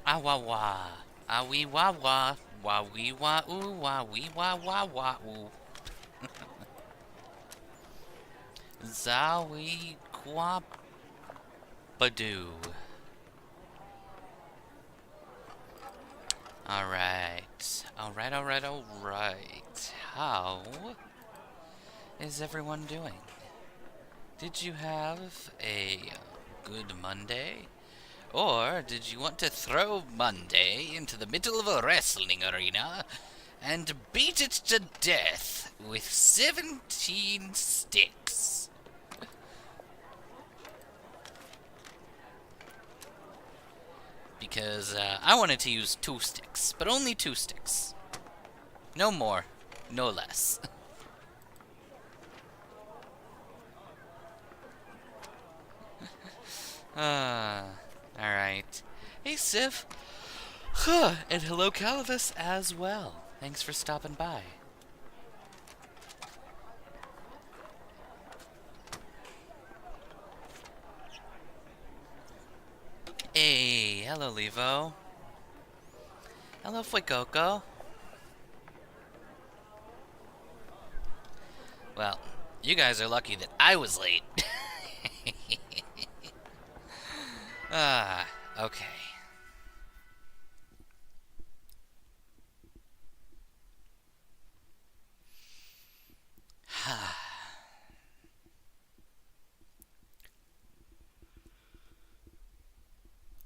Ah wah wah. Ah wee wah wah. Wah wee wah ooh. Wah wee wah wah wah ooh. Zowie quap badoo. Alright. Alright. How is everyone doing? Did you have a good Monday? Or did you want to throw Monday into the middle of a wrestling arena and beat it to death with 17 sticks? Because I wanted to use 2 sticks, but only 2 sticks. No more, no less. Alright. Hey, Civ. And hello, Calivus, as well. Thanks for stopping by. Hey, hello, Levo. Hello, Fuecoco. Well, you guys are lucky that I was late. Okay.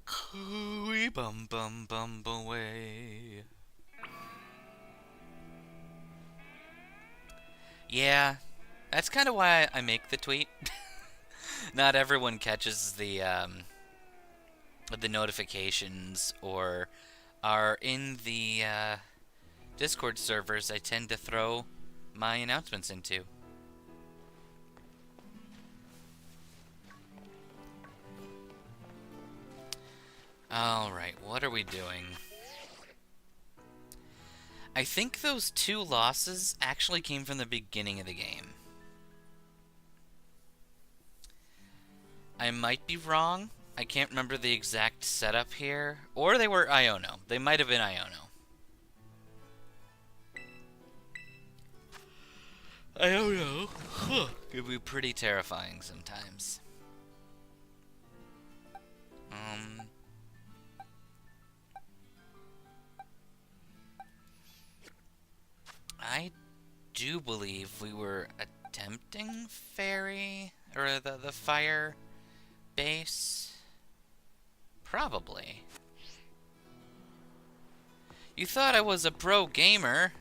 Cooey bum bum bum away. Yeah, that's kind of why I make the tweet. Not everyone catches the notifications or are in the Discord servers I tend to throw my announcements into. Alright, what are we doing? I think those 2 losses actually came from the beginning of the game. I might be wrong. I can't remember the exact setup here. Or they were Iono. They might have been Iono. Iono? Huh. Could be pretty terrifying sometimes. I do believe we were attempting fairy, or the fire base. Probably. You thought I was a pro gamer.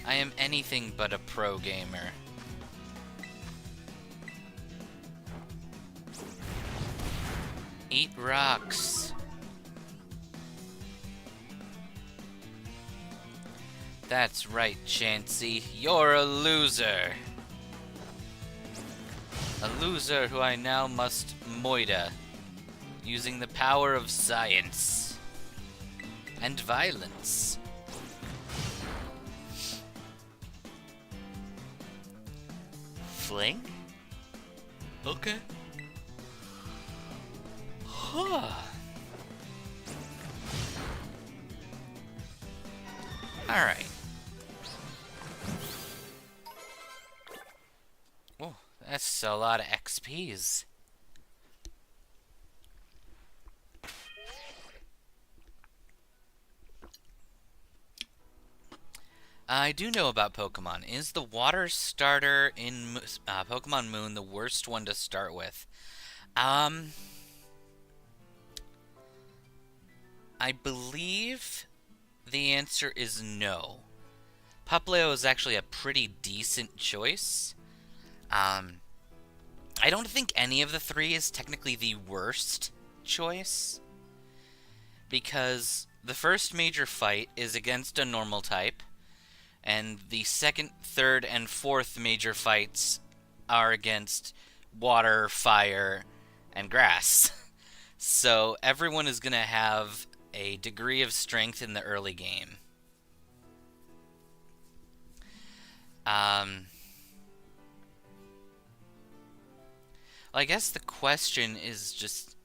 I am anything but a pro gamer. Eat rocks. That's right, Chansey. You're a loser. A loser who I now must moida, using the power of science and violence. Fling? Okay. Huh. Alright. Oh, that's a lot of XPs. I do know about Pokemon. Is the water starter in Pokemon Moon the worst one to start with? I believe the answer is no. Pupleo is actually a pretty decent choice. I don't think any of the 3 is technically the worst choice, because the first major fight is against a normal type, and the second, third, and fourth major fights are against water, fire, and grass. So everyone is going to have a degree of strength in the early game. I guess the question is just...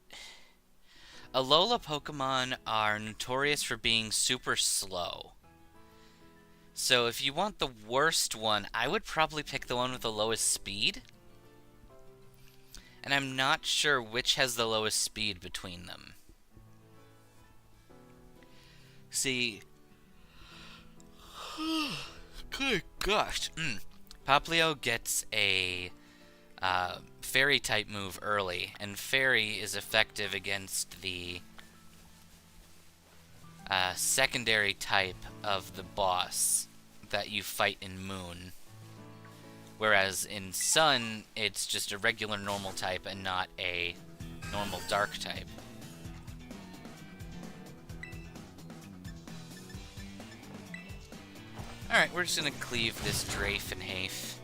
Alola Pokemon are notorious for being super slow. So if you want the worst one, I would probably pick the one with the lowest speed. And I'm not sure which has the lowest speed between them. See... Good gosh. Poplio gets a Fairy type move early, and Fairy is effective against the secondary type of the boss that you fight in Moon. Whereas in Sun, it's just a regular normal type and not a normal dark type. Alright, we're just gonna cleave this Drafe and Hafe.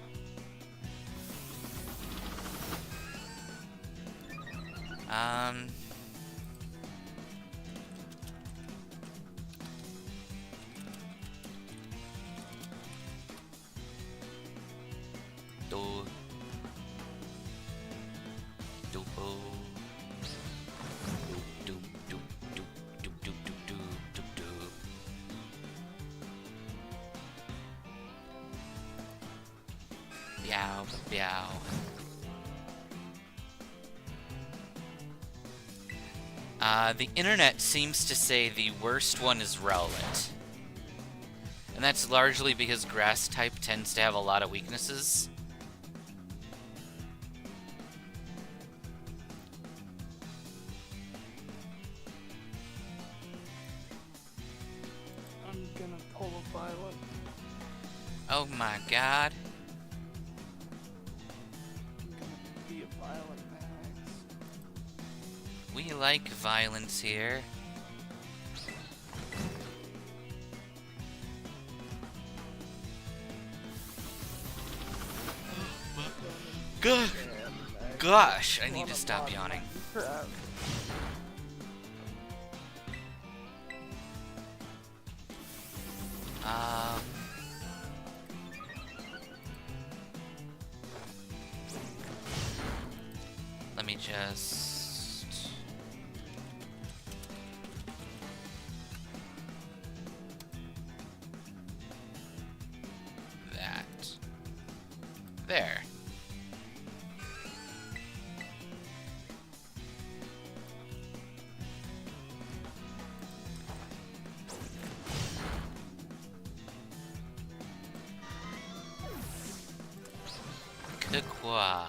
Meow, meow. The internet seems to say the worst one is Rowlet. And that's largely because grass type tends to have a lot of weaknesses. I'm gonna pull a Violet. Oh my god. I'm gonna be a Violet Max. We like violence here. Good. Gosh, I need to stop yawning. Crap. Let me just... that. There. Quoi?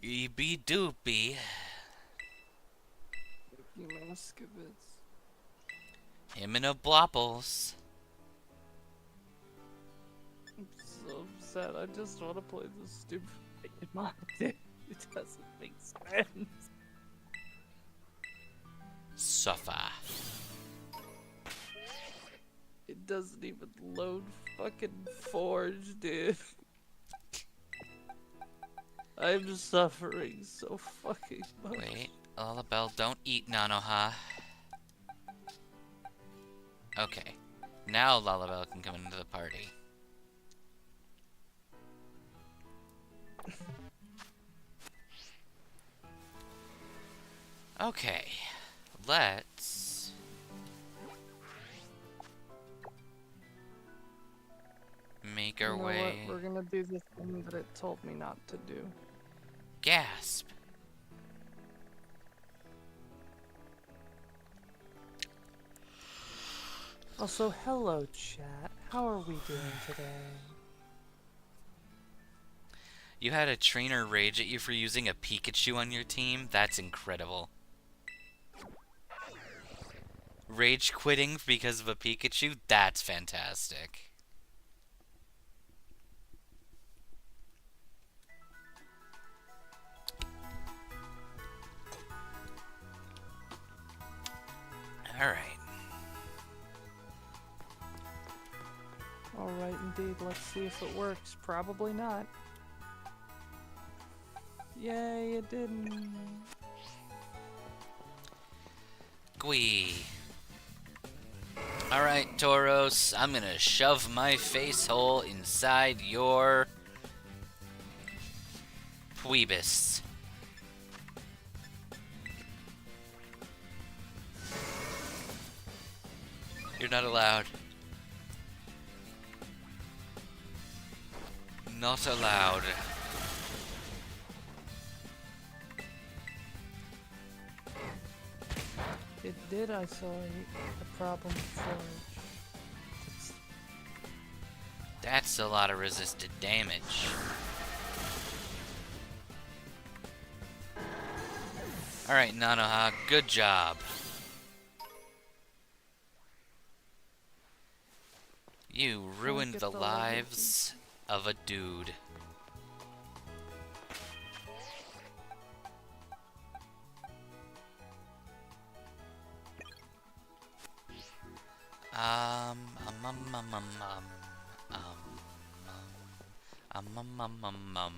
Eeby doopy. Him and a blopples. I'm so upset. I just want to play this stupid Emote. It doesn't make sense. Suffer. It doesn't even load fucking Forge, dude. I'm suffering so fucking much. Wait, Lullabelle, don't eat Nanoha. Okay, now Lullabelle can come into the party. Okay, let's... make our way... What? We're gonna do the thing that it told me not to do. Gasp. Also, hello chat. How are we doing today? You had a trainer rage at you for using a Pikachu on your team? That's incredible. Rage quitting because of a Pikachu? That's fantastic. Alright. Alright, indeed. Let's see if it works. Probably not. Yay, it didn't. Gwee. Alright, Tauros, I'm gonna shove my face hole inside your Queebus. You're not allowed. Not allowed. It did, I saw a problem with forage. That's a lot of resisted damage. Alright, Nanoha, good job. You ruined the lives of a dude. Um, um, um, um, um, um, um, um, um, um.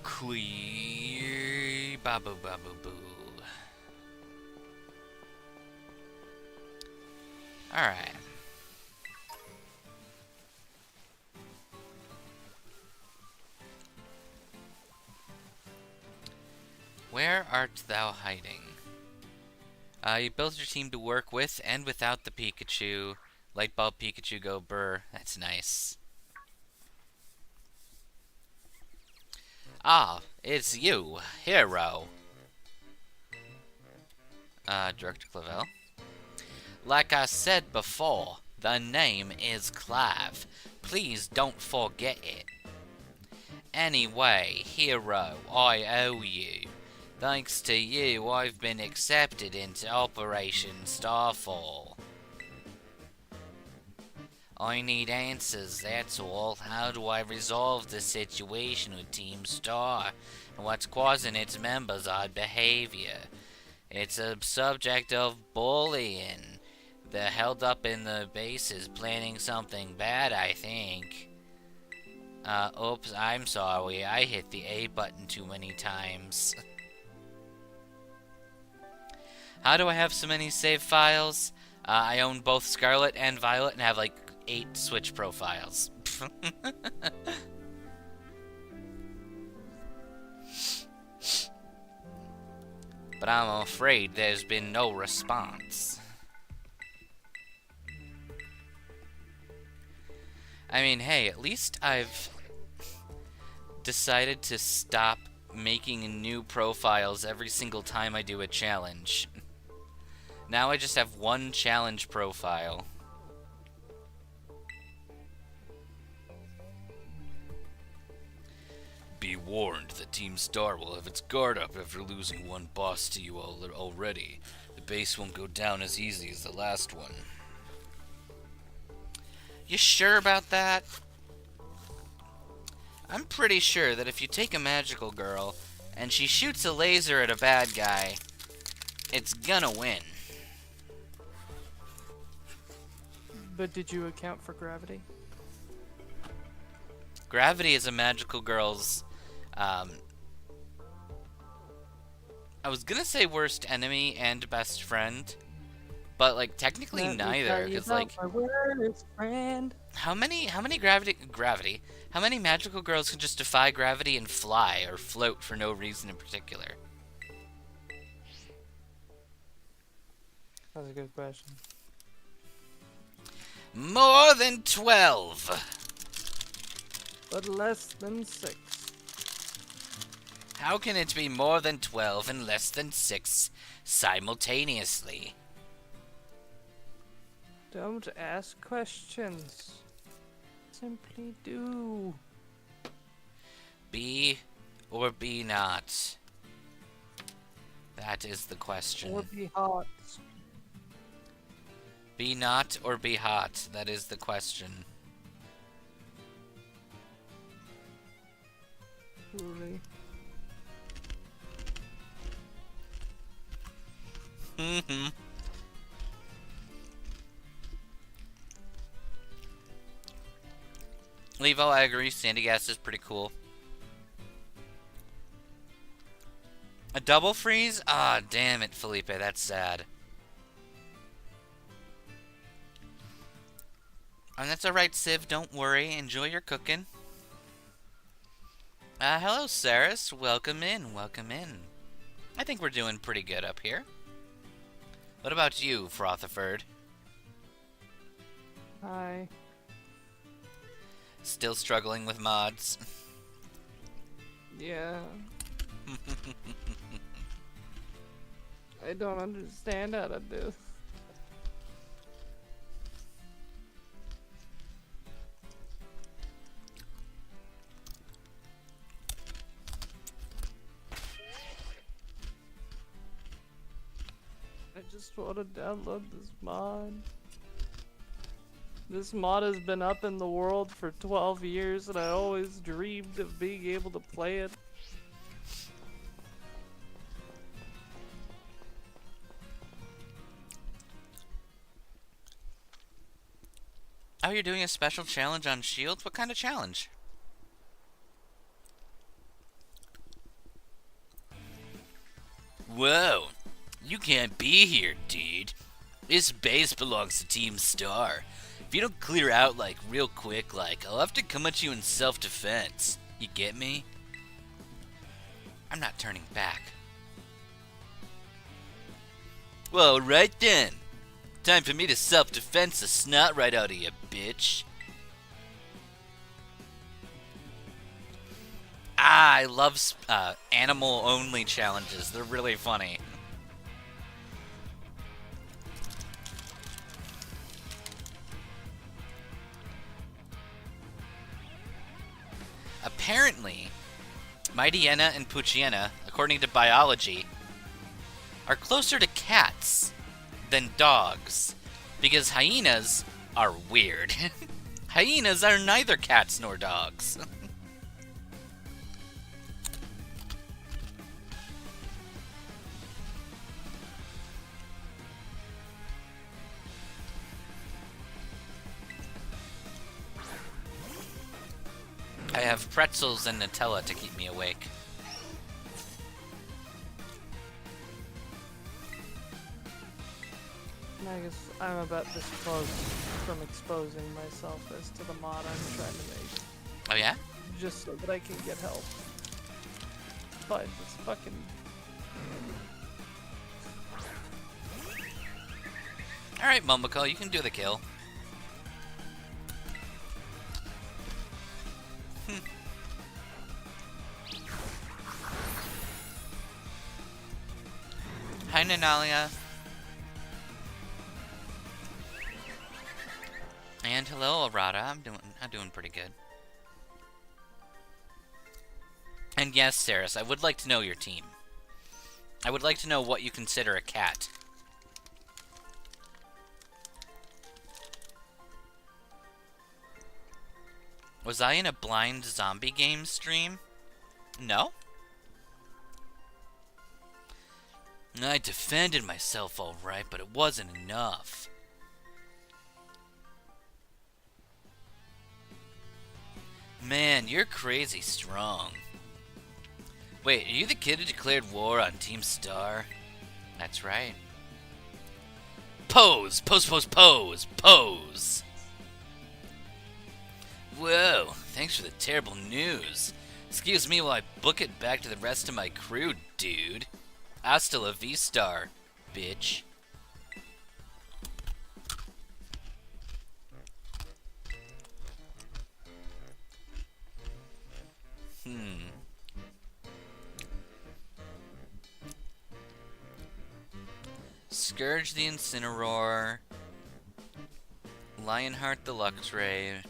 Quee babu babu boo. Alright. Where art thou hiding? You built your team to work with and without the Pikachu. Lightbulb Pikachu go burr. That's nice. Ah, it's you, hero. Director Clavel. Like I said before, the name is Clive. Please don't forget it. Anyway, hero, I owe you. Thanks to you, I've been accepted into Operation Starfall. I need answers, that's all. How do I resolve the situation with Team Star? And what's causing its members' odd behavior? It's a subject of bullying. They're held up in the bases planning something bad, I think. Oops, I'm sorry. I hit the A button too many times. How do I have so many save files? I own both Scarlet and Violet and have like 8 Switch profiles. But I'm afraid there's been no response. I mean, hey, at least I've decided to stop making new profiles every single time I do a challenge. Now I just have one challenge profile. Be warned that Team Star will have its guard up after losing one boss to you already. The base won't go down as easy as the last one. You sure about that? I'm pretty sure that if you take a magical girl and she shoots a laser at a bad guy, it's gonna win. But did you account for gravity? Gravity is a magical girl's, I was gonna say worst enemy and best friend, but like technically neither, because like my worst friend. how many gravity? How many magical girls can just defy gravity and fly or float for no reason in particular? That's a good question. More than 12. But less than 6. How can it be more than 12 and less than 6 simultaneously? Don't ask questions. Simply do. Be or be not? That is the question. Or be hot. Be not or be hot? That is the question. Truly. Levo, I agree. Sandy Gas is pretty cool. A double freeze? Ah, damn it, Felipe. That's sad. And that's alright, Civ. Don't worry. Enjoy your cooking. Hello, Saris. Welcome in. Welcome in. I think we're doing pretty good up here. What about you, Frotherford? Hi. Still struggling with mods? Yeah. I don't understand how to do. I just want to download this mod. This mod has been up in the world for 12 years and I always dreamed of being able to play it. Oh, you're doing a special challenge on Shield? What kind of challenge? Whoa, you can't be here, dude. This base belongs to Team Star. If you don't clear out, like, real quick, like, I'll have to come at you in self-defense. You get me? I'm not turning back. Well, right then. Time for me to self-defense the snot right out of you, bitch. I love animal-only challenges. They're really funny. Apparently, Mightyena and Poochiena, according to biology, are closer to cats than dogs, because hyenas are weird. Hyenas are neither cats nor dogs. I have pretzels and Nutella to keep me awake. Magus, I'm about this close from exposing myself as to the mod I'm trying to make. Oh yeah? Just so that I can get help. But this fucking... Alright, Momoko, you can do the kill. Hi, Nanalia. And hello, Arata. I'm doing pretty good. And yes, Saris, I would like to know your team. I would like to know what you consider a cat. Was I in a blind zombie game stream? No? I defended myself all right, but it wasn't enough. Man, you're crazy strong. Wait, are you the kid who declared war on Team Star? That's right. Pose! Pose, pose, pose! Pose! Whoa, thanks for the terrible news. Excuse me while I book it back to the rest of my crew, dude. Hasta la V-Star, bitch. Scourge the Incineroar. Lionheart the Luxray.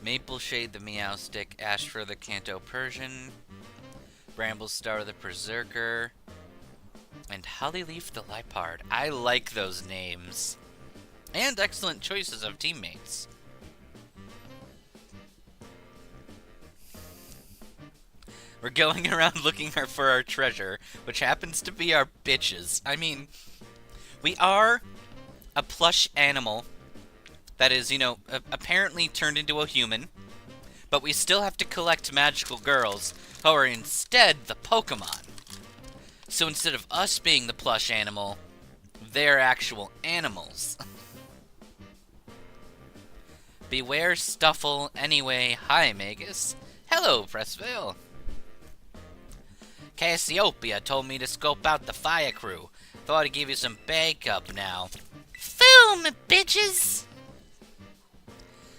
Mapleshade the Meowstic. Ashfur the Kanto Persian. Bramblestar the Berserker. And Hollyleaf the Lipard. I like those names. And excellent choices of teammates. We're going around looking for our treasure, which happens to be our bitches. I mean, we are a plush animal that is, you know, apparently turned into a human, but we still have to collect magical girls who are instead the Pokemon. So instead of us being the plush animal, they're actual animals. Beware Stuffle. Anyway, hi Magus. Hello, Pressville. Cassiopeia told me to scope out the fire crew. Thought I'd give you some backup now. Boom, bitches!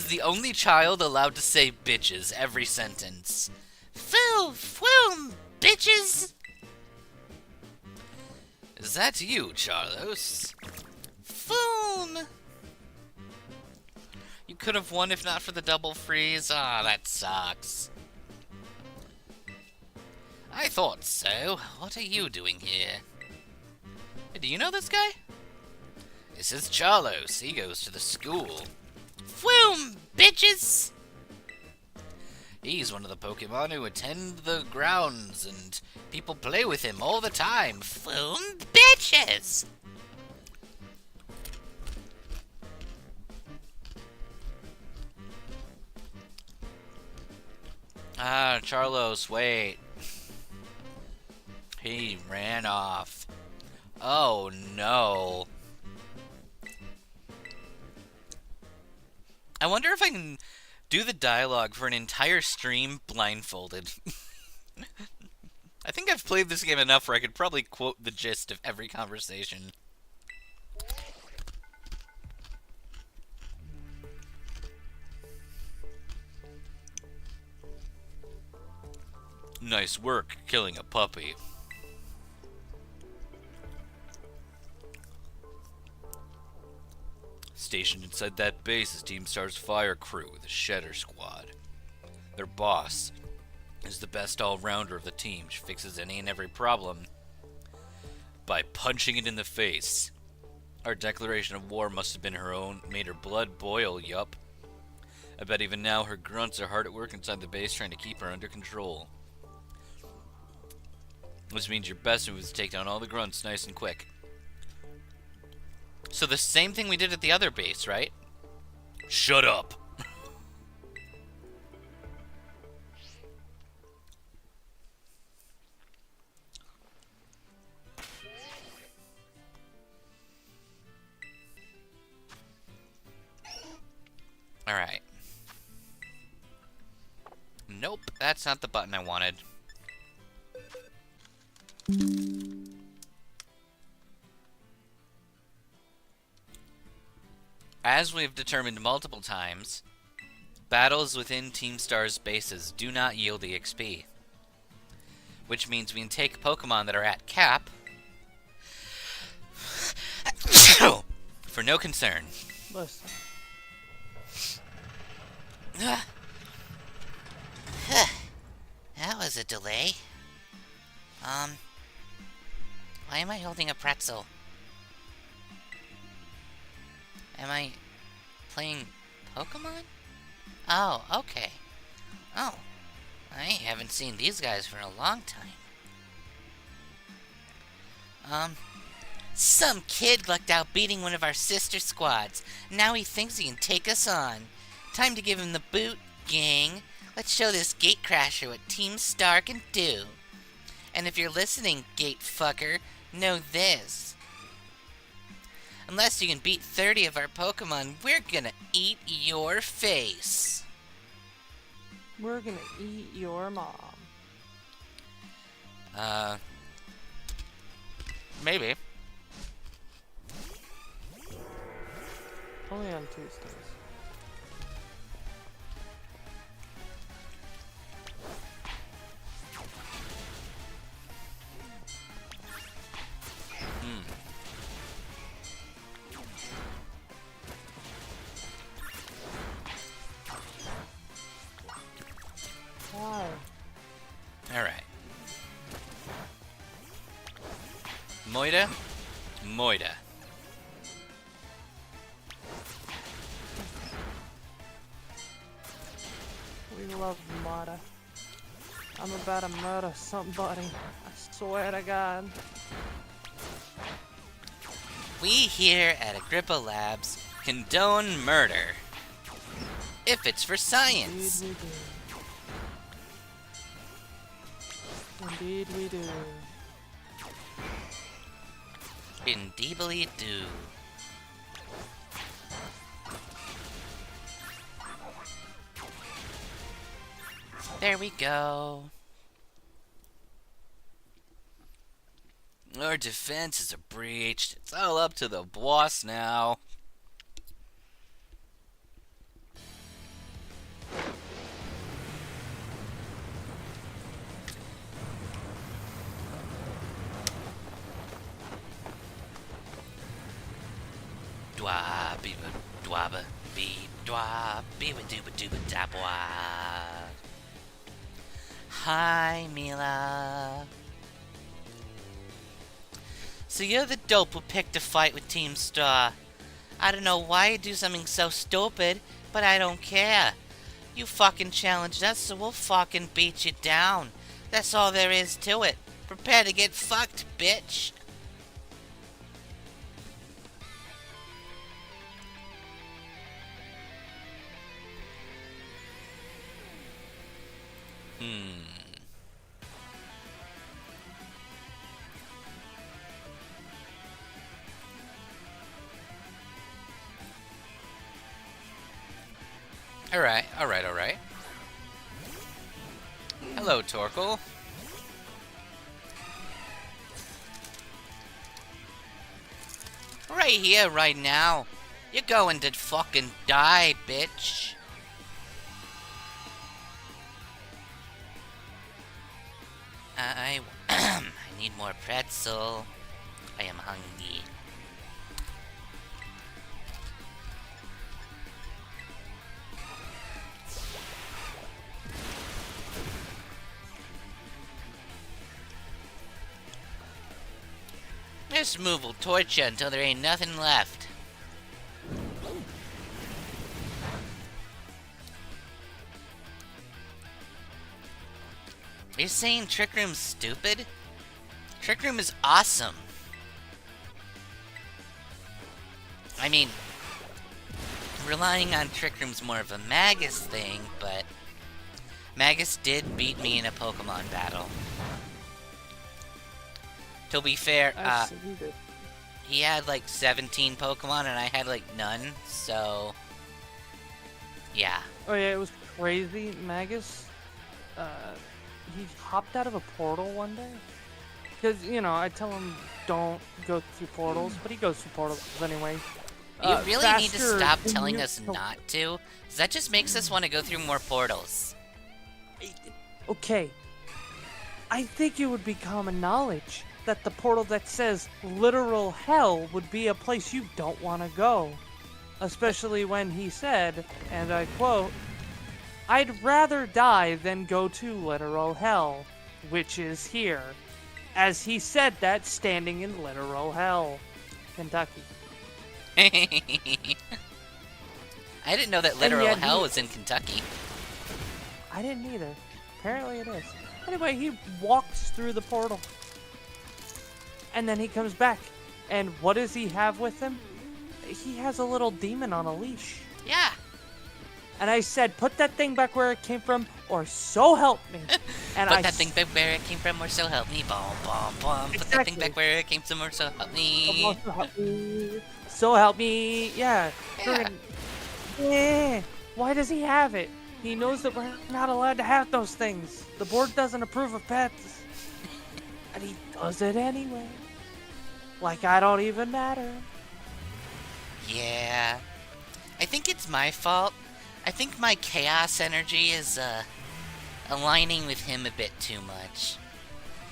The only child allowed to say bitches every sentence. Boom, bitches! Is that you, Charlos? Boom! You could have won if not for the double freeze. Ah, that sucks. I thought so. What are you doing here? Hey, do you know this guy? This is Charlos. He goes to the school. Boom, bitches! He's one of the Pokemon who attend the grounds, and people play with him all the time. Boom, bitches! Ah, Charlos, wait. He ran off. Oh, no. I wonder if I can do the dialogue for an entire stream blindfolded. I think I've played this game enough where I could probably quote the gist of every conversation. Nice work killing a puppy. Stationed inside that base is Team Star's fire crew, the Shedder Squad. Their boss is the best all-rounder of the team. She fixes any and every problem by punching it in the face. Our declaration of war must have been her own, made her blood boil, yup. I bet even now her grunts are hard at work inside the base trying to keep her under control. Which means your best move is to take down all the grunts nice and quick. So the same thing we did at the other base, right? Shut up! Alright. Nope, that's not the button I wanted. As we've determined multiple times, battles within Team Star's bases do not yield EXP. Which means we can take Pokemon that are at cap for no concern. Listen. That was a delay. Why am I holding a pretzel? Am I playing Pokemon? Oh, okay. Oh, I haven't seen these guys for a long time. Some kid lucked out beating one of our sister squads. Now he thinks he can take us on. Time to give him the boot, gang. Let's show this gatecrasher what Team Star can do. And if you're listening, gate fucker, know this. Unless you can beat 30 of our Pokemon, we're gonna eat your face. We're gonna eat your mom. Maybe. Only on Tuesdays. Why? Alright. Moida? Moida. We love murder. I'm about to murder somebody. I swear to God. We here at Agrippa Labs condone murder. If it's for science. Indeed we do. Indeed we do. Indeedly do. There we go. Our defense is breached. It's all up to the boss now. Dwa beeba dwaba bee dwa beeba dooba dooba dabwa. Hi, Mila. So you're the dope who picked a fight with Team Star. I don't know why you do something so stupid, but I don't care. You fucking challenged us, so we'll fucking beat you down. That's all there is to it. Prepare to get fucked, bitch. Alright. Hello, Torkoal. Right here, right now. You're going to fucking die, bitch. I need more pretzel. I am hungry. This move will torch you until there ain't nothing left. You're saying Trick Room's stupid? Trick Room is awesome. I mean, relying on Trick Room's more of a Magus thing, but Magus did beat me in a Pokemon battle. To be fair, he had like 17 Pokemon and I had like none, so yeah. Oh yeah, it was crazy. Magus, he hopped out of a portal one day. Because, you know, I tell him don't go through portals, but he goes through portals anyway. You really need to stop telling us not to, because that just makes us want to go through more portals. Okay. I think it would be common knowledge that the portal that says literal hell would be a place you don't want to go. Especially when he said, and I quote, "I'd rather die than go to literal hell, which is here." As he said that standing in literal hell. Kentucky. I didn't know that literal hell was in Kentucky. I didn't either. Apparently it is. Anyway, he walks through the portal. And then he comes back. And what does he have with him? He has a little demon on a leash. Yeah. And I said, put that thing back where it came from, or so help me. And Put that thing back where it came from, or so help me. Bom, bom, bom. Put that thing back where it came from, or so help me. So help me. Yeah. Yeah. Yeah. Why does he have it? He knows that we're not allowed to have those things. The board doesn't approve of pets. And he does it anyway. Like I don't even matter. Yeah. I think it's my fault. I think my chaos energy is, aligning with him a bit too much.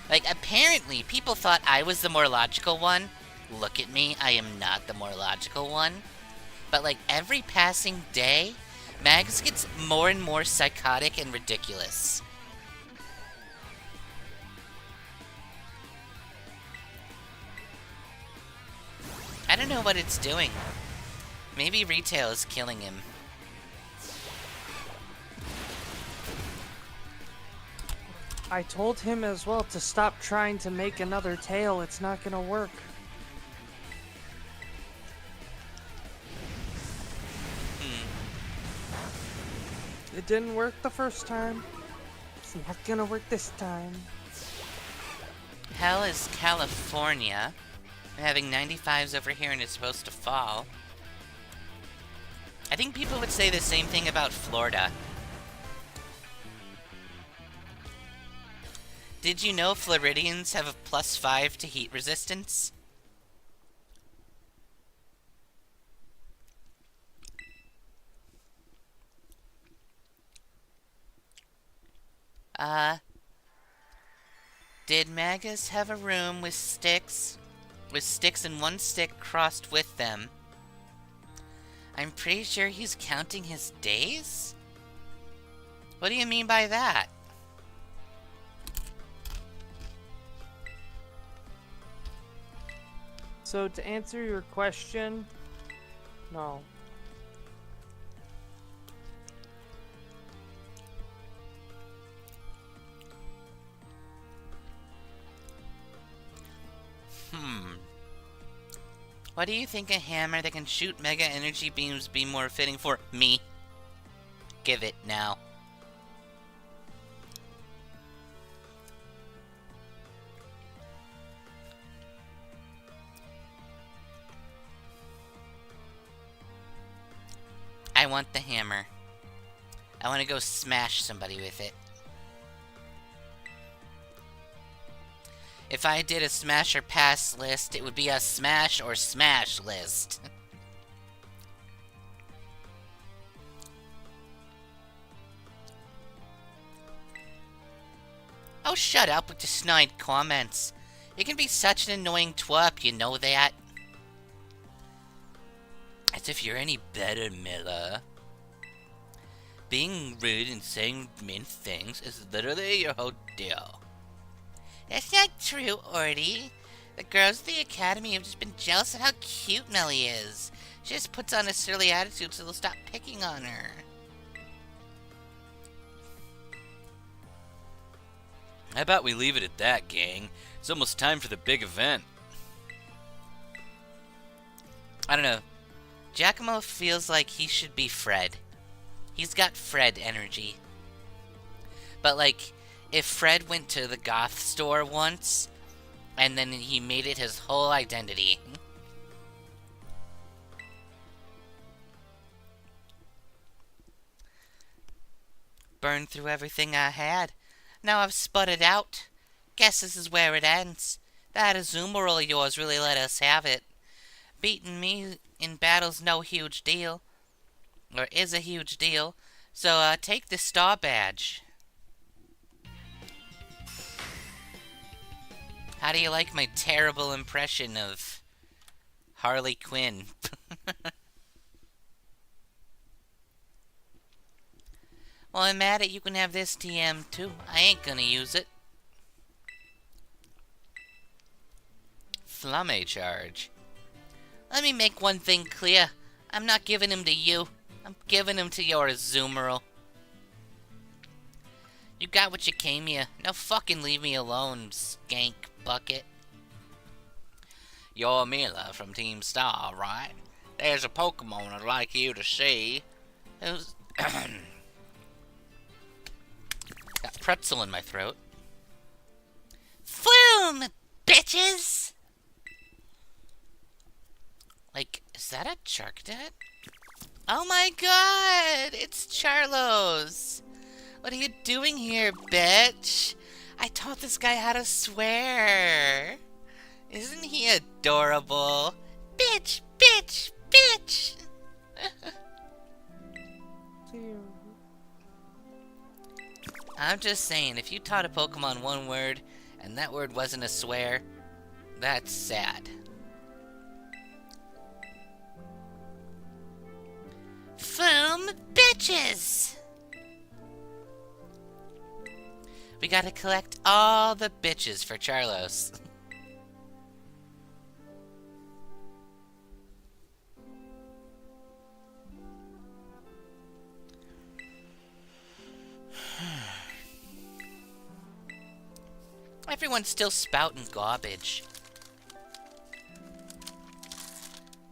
Like, apparently, people thought I was the more logical one. Look at me, I am not the more logical one. But, like, every passing day, Magus gets more and more psychotic and ridiculous. I don't know what it's doing. Maybe retail is killing him. I told him as well to stop trying to make another tail. It's not gonna work. It didn't work the first time. It's not gonna work this time. Hell is California. We're having 95s over here and it's supposed to fall. I think people would say the same thing about Florida. Did you know Floridians have a +5 to heat resistance? Did Magus have a room with sticks? With sticks and one stick crossed with them? I'm pretty sure he's counting his days? What do you mean by that? So to answer your question, no. What do you think a hammer that can shoot mega energy beams be more fitting for me? Give it now. I want the hammer. I want to go smash somebody with it. If I did a smash or pass list, it would be a smash or smash list. Oh, shut up with the snide comments. You can be such an annoying twerp, you know that? As if you're any better, Miller. Being rude and saying mean things is literally your whole deal. That's not true, Orty. The girls at the academy have just been jealous of how cute Melly is. She just puts on a surly attitude so they'll stop picking on her. How about we leave it at that, gang? It's almost time for the big event. I don't know. Giacomo feels like he should be Fred. He's got Fred energy. But like, if Fred went to the goth store once, and then he made it his whole identity. Burned through everything I had. Now I've sputtered out. Guess this is where it ends. That Azumaril of yours really let us have it. Beating me in battle's no huge deal. Or is a huge deal. So, take this star badge. How do you like my terrible impression of Harley Quinn? Well, I'm mad at you can have this TM too. I ain't gonna use it. Flamme charge. Let me make one thing clear. I'm not giving him to you. I'm giving him to your Azumaril. You got what you came here. Now fucking leave me alone, skank bucket. You're Mila from Team Star, right? There's a Pokemon I'd like you to see. Who's... Got pretzel in my throat. Flume, bitches! Like, is that a Charcadet? Oh my god! It's Charlos! What are you doing here, bitch? I taught this guy how to swear. Isn't he adorable? Bitch, bitch, bitch! I'm just saying, if you taught a Pokemon one word, and that word wasn't a swear, that's sad. Foom bitches! We gotta collect all the bitches for Charlos. Everyone's still spouting garbage.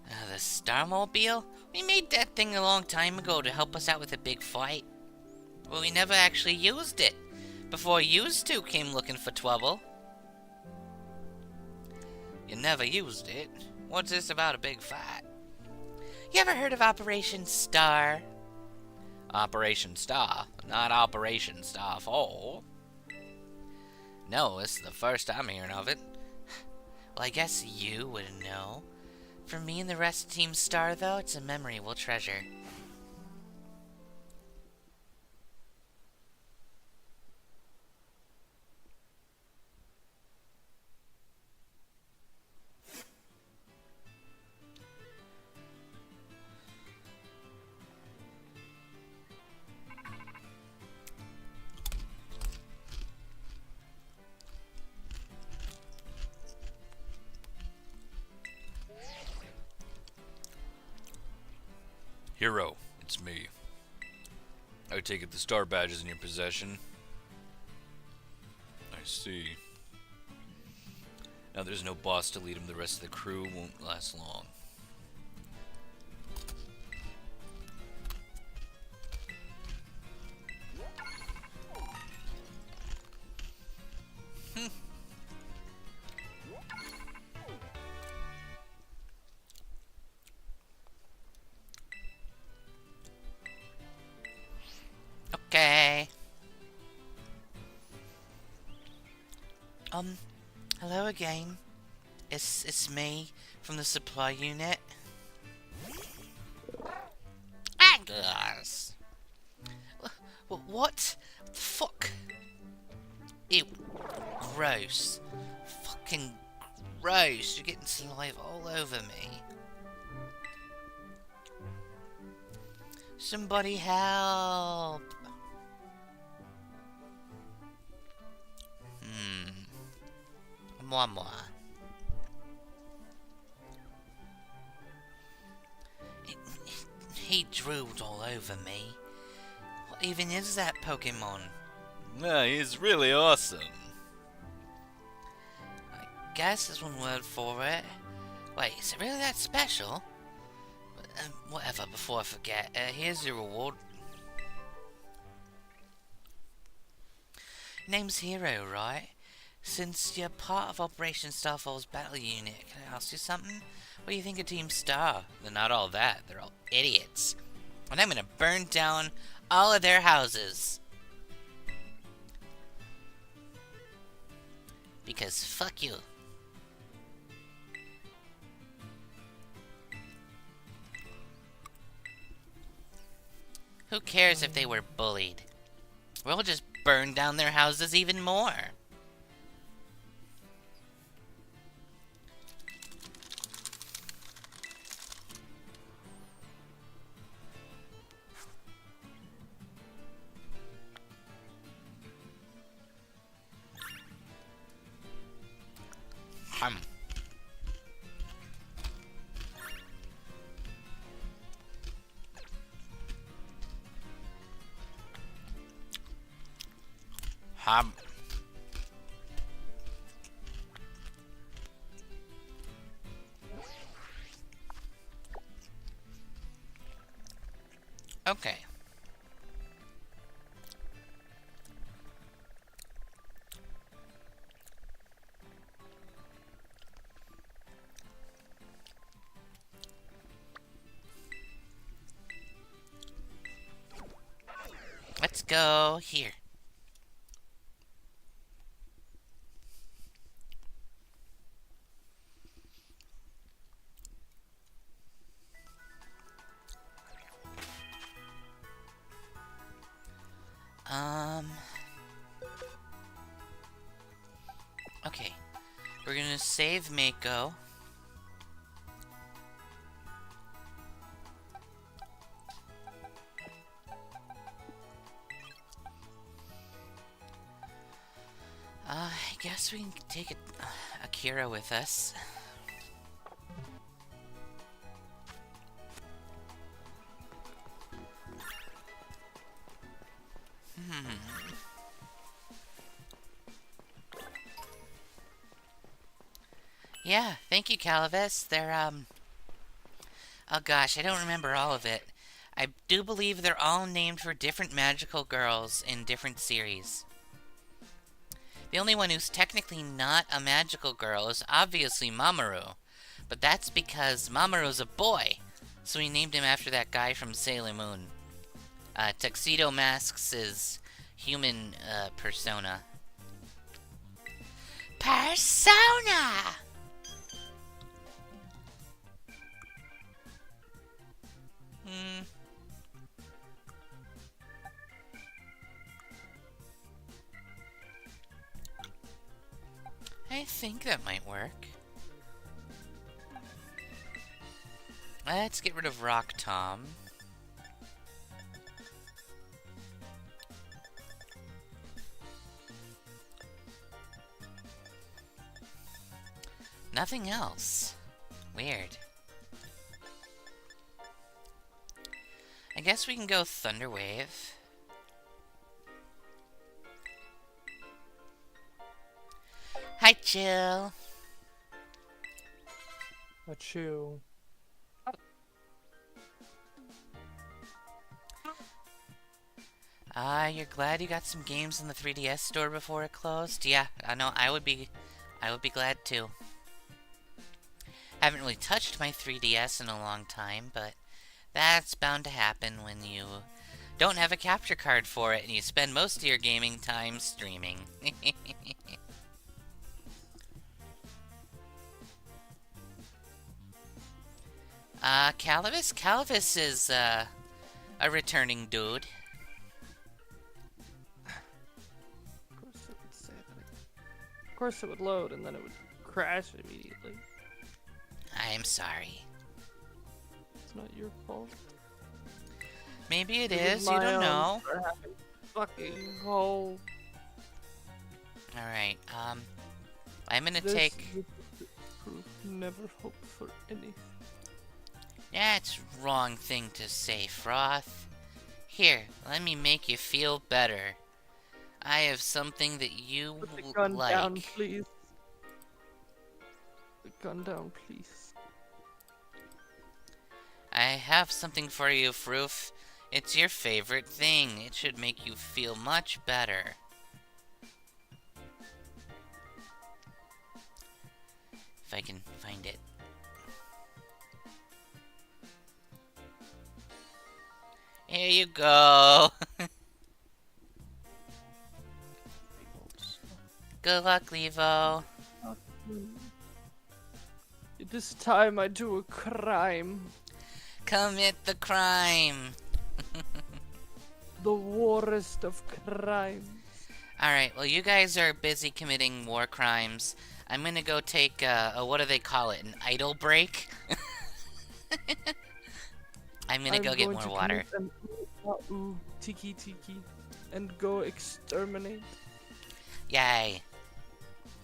The Starmobile? We made that thing a long time ago to help us out with a big fight. But we never actually used it. Before used to came looking for trouble. You never used it? What's this about a big fight? You ever heard of Operation Star? Operation Star, not Operation Starfall. No, this is the first I'm hearing of it. Well, I guess you wouldn't know. For me and the rest of Team Star, though, it's a memory we'll treasure. Hero, it's me. I take it the star badge is in your possession. I see. Now there's no boss to lead him, the rest of the crew won't last long. Okay. Hello again. It's me from the supply unit. Magus! What? Fuck. Ew. Gross. Fucking gross. You're getting saliva all over me. Somebody help. Moi. He drooled all over me. What even is that Pokemon? Yeah, he's really awesome. I guess there's one word for it. Wait, is it really that special? Whatever, before I forget, here's your reward. Name's Hero, right? Since you're part of Operation Starfall's battle unit, can I ask you something? What do you think of Team Star? They're not all that, they're all Idiots. And I'm gonna burn down all of their houses. Because fuck you. Who cares if they were bullied? We'll just burn down their houses even more. Okay. Let's go here. Okay. We're gonna save Mako. I guess we can take Akira with us. Yeah, thank you, Calavis. They're, oh gosh, I don't remember all of it. I do believe they're all named for different magical girls in different series. The only one who's technically not a magical girl is obviously Mamoru. But that's because Mamoru's a boy, so we named him after that guy from Sailor Moon. Tuxedo Masks' human persona. Persona! Hmm. I think that might work. Let's get rid of Rock Tom. Nothing else. Weird. I guess we can go Thunderwave. Hi, Jill. Achoo. You're glad you got some games in the 3DS store before it closed? Yeah, I know. I would be glad too. Haven't really touched my 3DS in a long time, but that's bound to happen when you don't have a capture card for it and you spend most of your gaming time streaming. Calavis? Calavis is, a returning dude. Of course it would say that. Of course it would load and then it would crash immediately. I am sorry. It's not your fault. Maybe it It was is, you my don't own know. for having fucking hole. Alright, I'm gonna This take... is proof. Never hope for anything. That's wrong thing to say, Froth. Here, let me make you feel better. I have something that you Put the gun like. down, please. The gun down, please. I have something for you, Froof. It's your favorite thing. It should make you feel much better. If I can find it. Here you go. Good luck, Levo. It is time I do a crime. Commit the crime. The worst of crimes. Alright, well you guys are busy committing war crimes. I'm gonna go take a what do they call it? An idle break? I'm gonna go get more water. Tiki tiki. And go exterminate. Yay.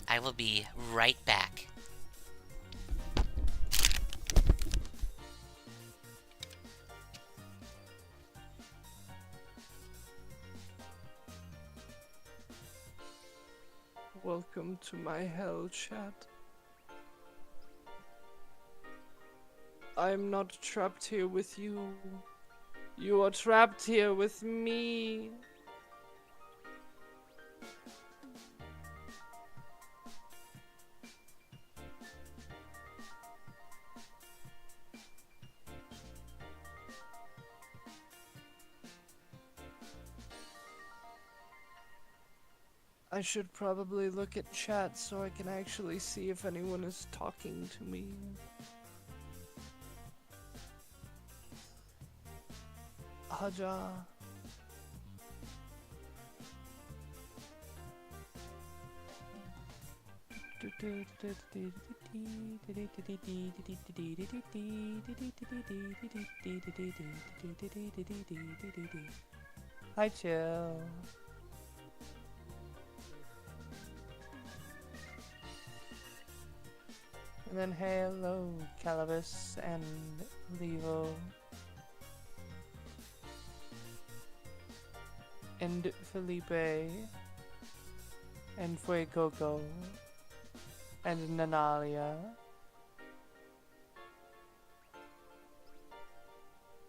I will be right back. Welcome to my hell chat. I'm not trapped here with you. You are trapped here with me. I should probably look at chat so I can actually see if anyone is talking to me. Haja. Hi, Chill. And then hello, Calavis and Levo. And Felipe. And Fuecoco. And Nanalia.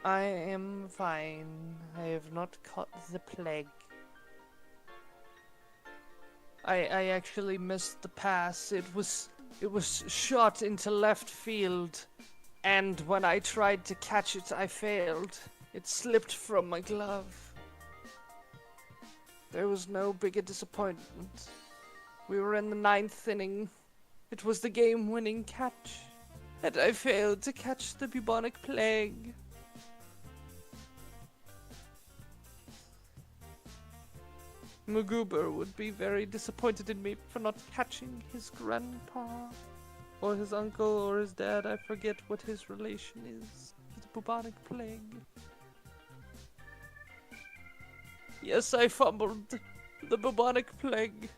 I am fine. I have not caught the plague. I actually missed the pass. It was shot into left field, and when I tried to catch it, I failed. It slipped from my glove. There was no bigger disappointment. We were in the 9th inning. It was the game-winning catch, and I failed to catch the bubonic plague. Maguber would be very disappointed in me for not catching his grandpa, or his uncle, or his dad. I forget what his relation is to the bubonic plague. Yes, I fumbled the bubonic plague.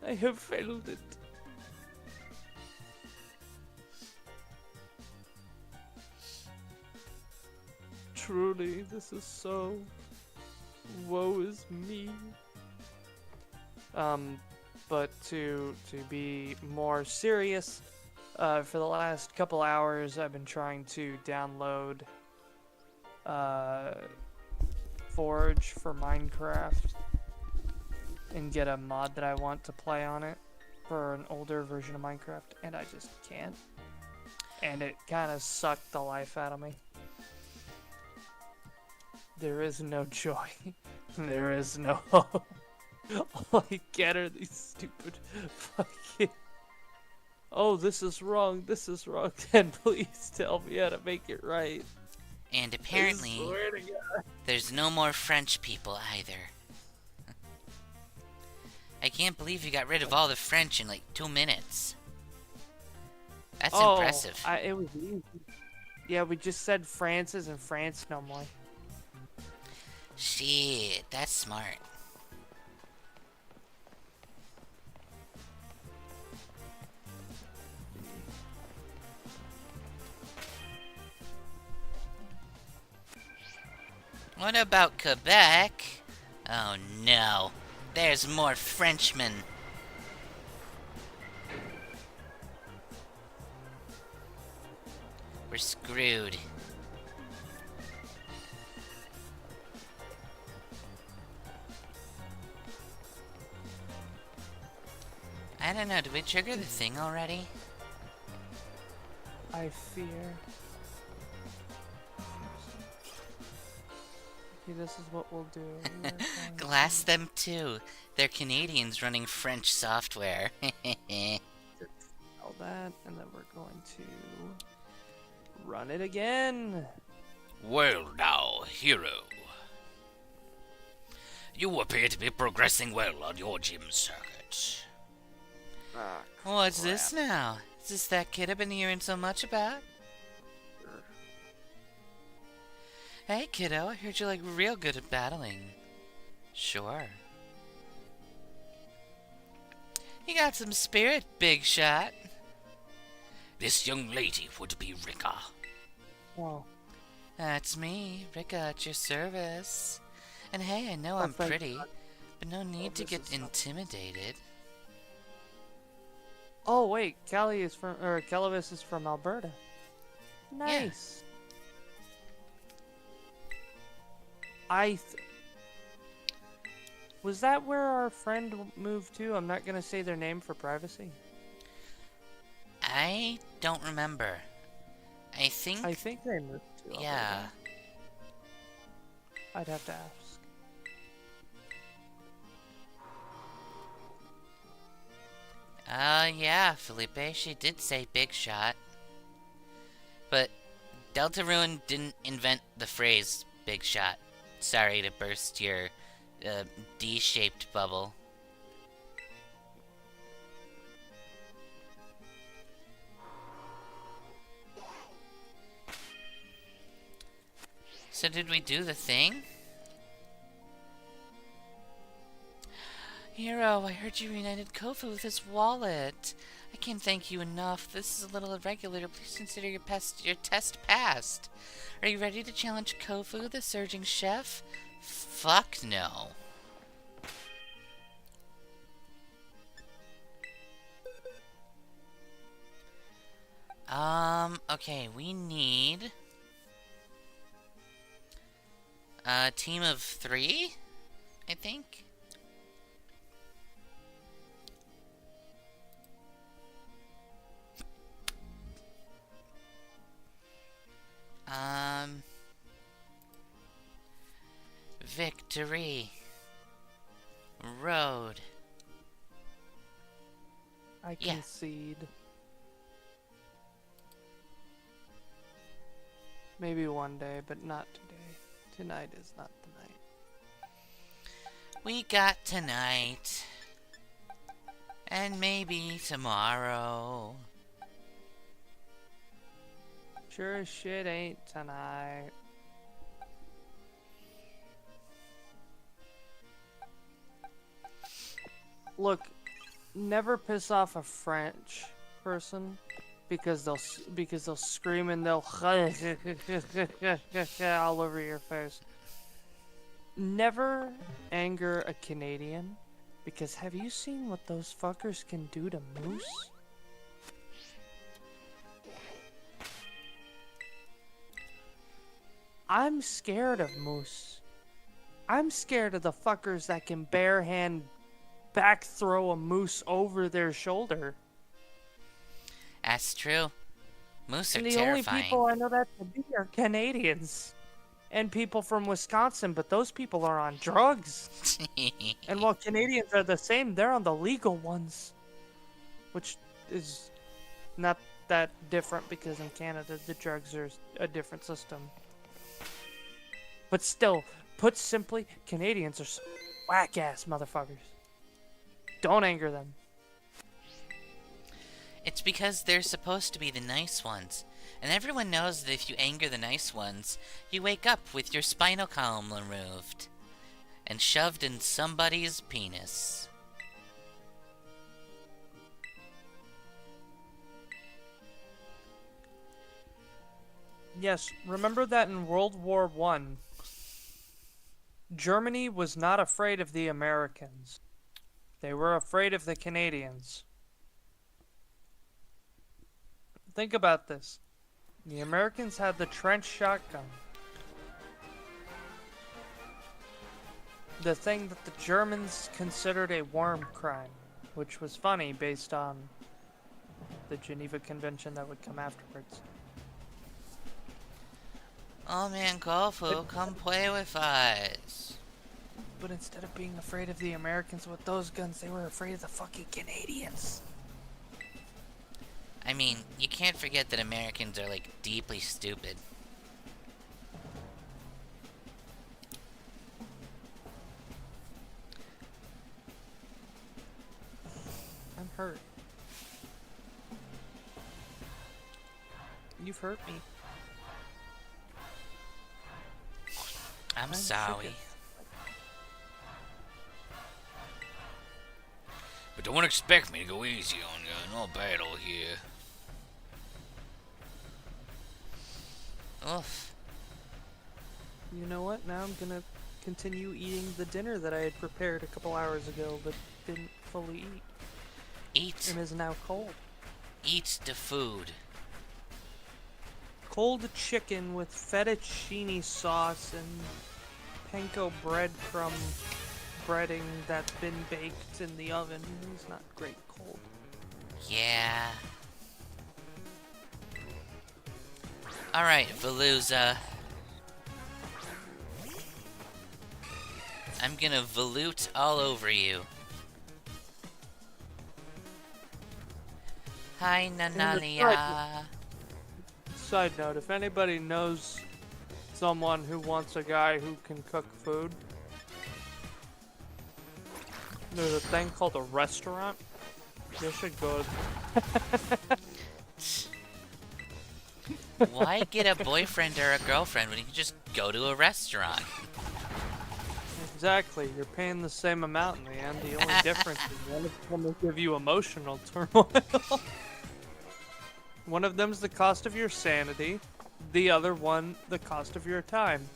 I have failed it. Truly, this is so... woe is me. But to be more serious, for the last couple hours I've been trying to download Forge for Minecraft and get a mod that I want to play on it for an older version of Minecraft, and I just can't. And it kind of sucked the life out of me. There is no joy. There is no hope. All I get are these stupid fucking... Oh, this is wrong, this is wrong. Then please tell me how to make it right. And apparently, there's no more French people either. I can't believe you got rid of all the French in like 2 minutes. That's impressive. It was easy. Yeah, we just said France is in France no more. Shit, that's smart. What about Quebec? Oh no, there's more Frenchmen. We're screwed. I don't know, did we trigger the thing already? I fear. Okay, this is what we'll do. We are going Glass them too. They're Canadians running French software. to all that, and then we're going to run it again. Well now, hero. You appear to be progressing well on your gym circuit. Ah, What's crap. this now? Is this that kid I've been hearing so much about? Hey kiddo, I heard you're like real good at battling. Sure. You got some spirit, big shot. This young lady would be Rika. Oh, That's me, Rika, at your service. And hey, I know Oh, I'm thank pretty, God. but no need to this get is not- intimidated. oh wait, Calavis is from Alberta. Nice. Was that where our friend moved to? I'm not gonna say their name for privacy. I don't remember. I think I think they moved to Alberta. yeah. I'd have to ask. Yeah, Felipe, she did say big shot. But Deltarune didn't invent the phrase big shot. Sorry to burst your D-shaped bubble. So did we do the thing? Hero, I heard you reunited Kofu with his wallet. I can't thank you enough. This is a little irregular. Please consider your test passed. Are you ready to challenge Kofu, the surging chef? Fuck no. Okay, we need a team of 3, I think. Victory. road. I Yeah. concede. Maybe one day, but not today. Tonight is not the night. We got tonight. And maybe tomorrow. Sure as shit ain't tonight. Look, never piss off a French person because they'll scream and they'll all over your face. Never anger a Canadian because have you seen what those fuckers can do to moose? I'm scared of moose. I'm scared of the fuckers that can barehand back throw a moose over their shoulder. That's true. Moose are And the terrifying. only people I know that to be are Canadians. And people from Wisconsin, but those people are on drugs. And while Canadians are the same, they're on the legal ones. Which is not that different because in Canada the drugs are a different system. But still, put simply, Canadians are whack-ass motherfuckers. Don't anger them. It's because they're supposed to be the nice ones. And everyone knows that if you anger the nice ones, you wake up with your spinal column removed. And shoved in somebody's penis. Yes, remember that in World War I, Germany was not afraid of the Americans. They were afraid of the Canadians. Think about this. The Americans had the trench shotgun. The thing that the Germans considered a war crime, which was funny based on the Geneva Convention that would come afterwards. Oh man, Gofu, come play with us. But instead of being afraid of the Americans with those guns, they were afraid of the fucking Canadians. I mean, you can't forget that Americans are, like, deeply stupid. I'm hurt. You've hurt me. I'm sorry. shook. But don't expect me to go easy on you. No battle here. Oof. You know what? Now I'm gonna continue eating the dinner that I had prepared a couple hours ago, but didn't fully eat, Eat. and is now cold. Eat the food. Cold chicken with fettuccine sauce and panko breadcrumb breading that's been baked in the oven. It's not great cold. Yeah. Alright, Veluza. I'm gonna volute all over you. Hi, Nanalia. Side note, if anybody knows someone who wants a guy who can cook food, there's a thing called a restaurant. You should go. Why get a boyfriend or a girlfriend when you can just go to a restaurant? Exactly, you're paying the same amount in the end. The only difference is one of them will give you emotional turmoil. One of them's the cost of your sanity, the other one the cost of your time.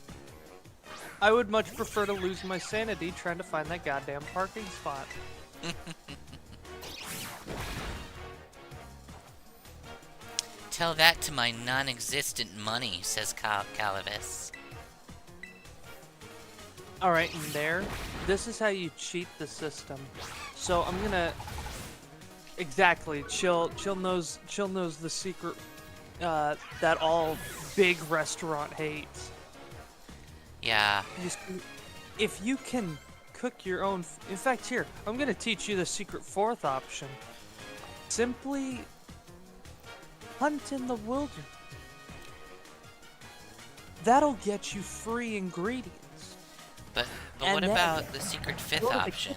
I would much prefer to lose my sanity trying to find that goddamn parking spot. Tell that to my non-existent money, says Calavis. Alright, and there, this is how you cheat the system. So I'm gonna... Exactly, Chill knows the secret that all big restaurant hates. Yeah. If you can cook your own. In fact, here, I'm gonna teach you the secret fourth option. Simply hunt in the wilderness. That'll get you free ingredients. But And what then about the secret fifth go to the option?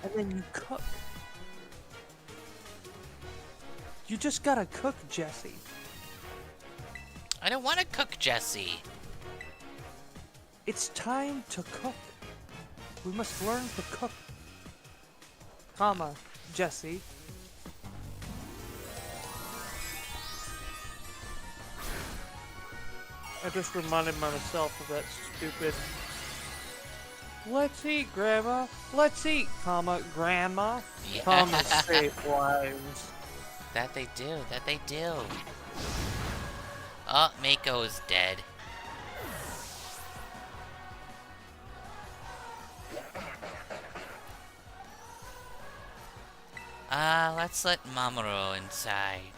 And then you cook. You just gotta cook, Jesse. I don't want to cook, Jesse. It's time to cook. We must learn to cook. Comma, Jesse. I just reminded myself of that stupid. Let's eat, Grandma. Let's eat, comma, Grandma. Yeah. Comma, save lives. That they do. That they do. Oh, Mako is dead. Let's let Mamoru inside.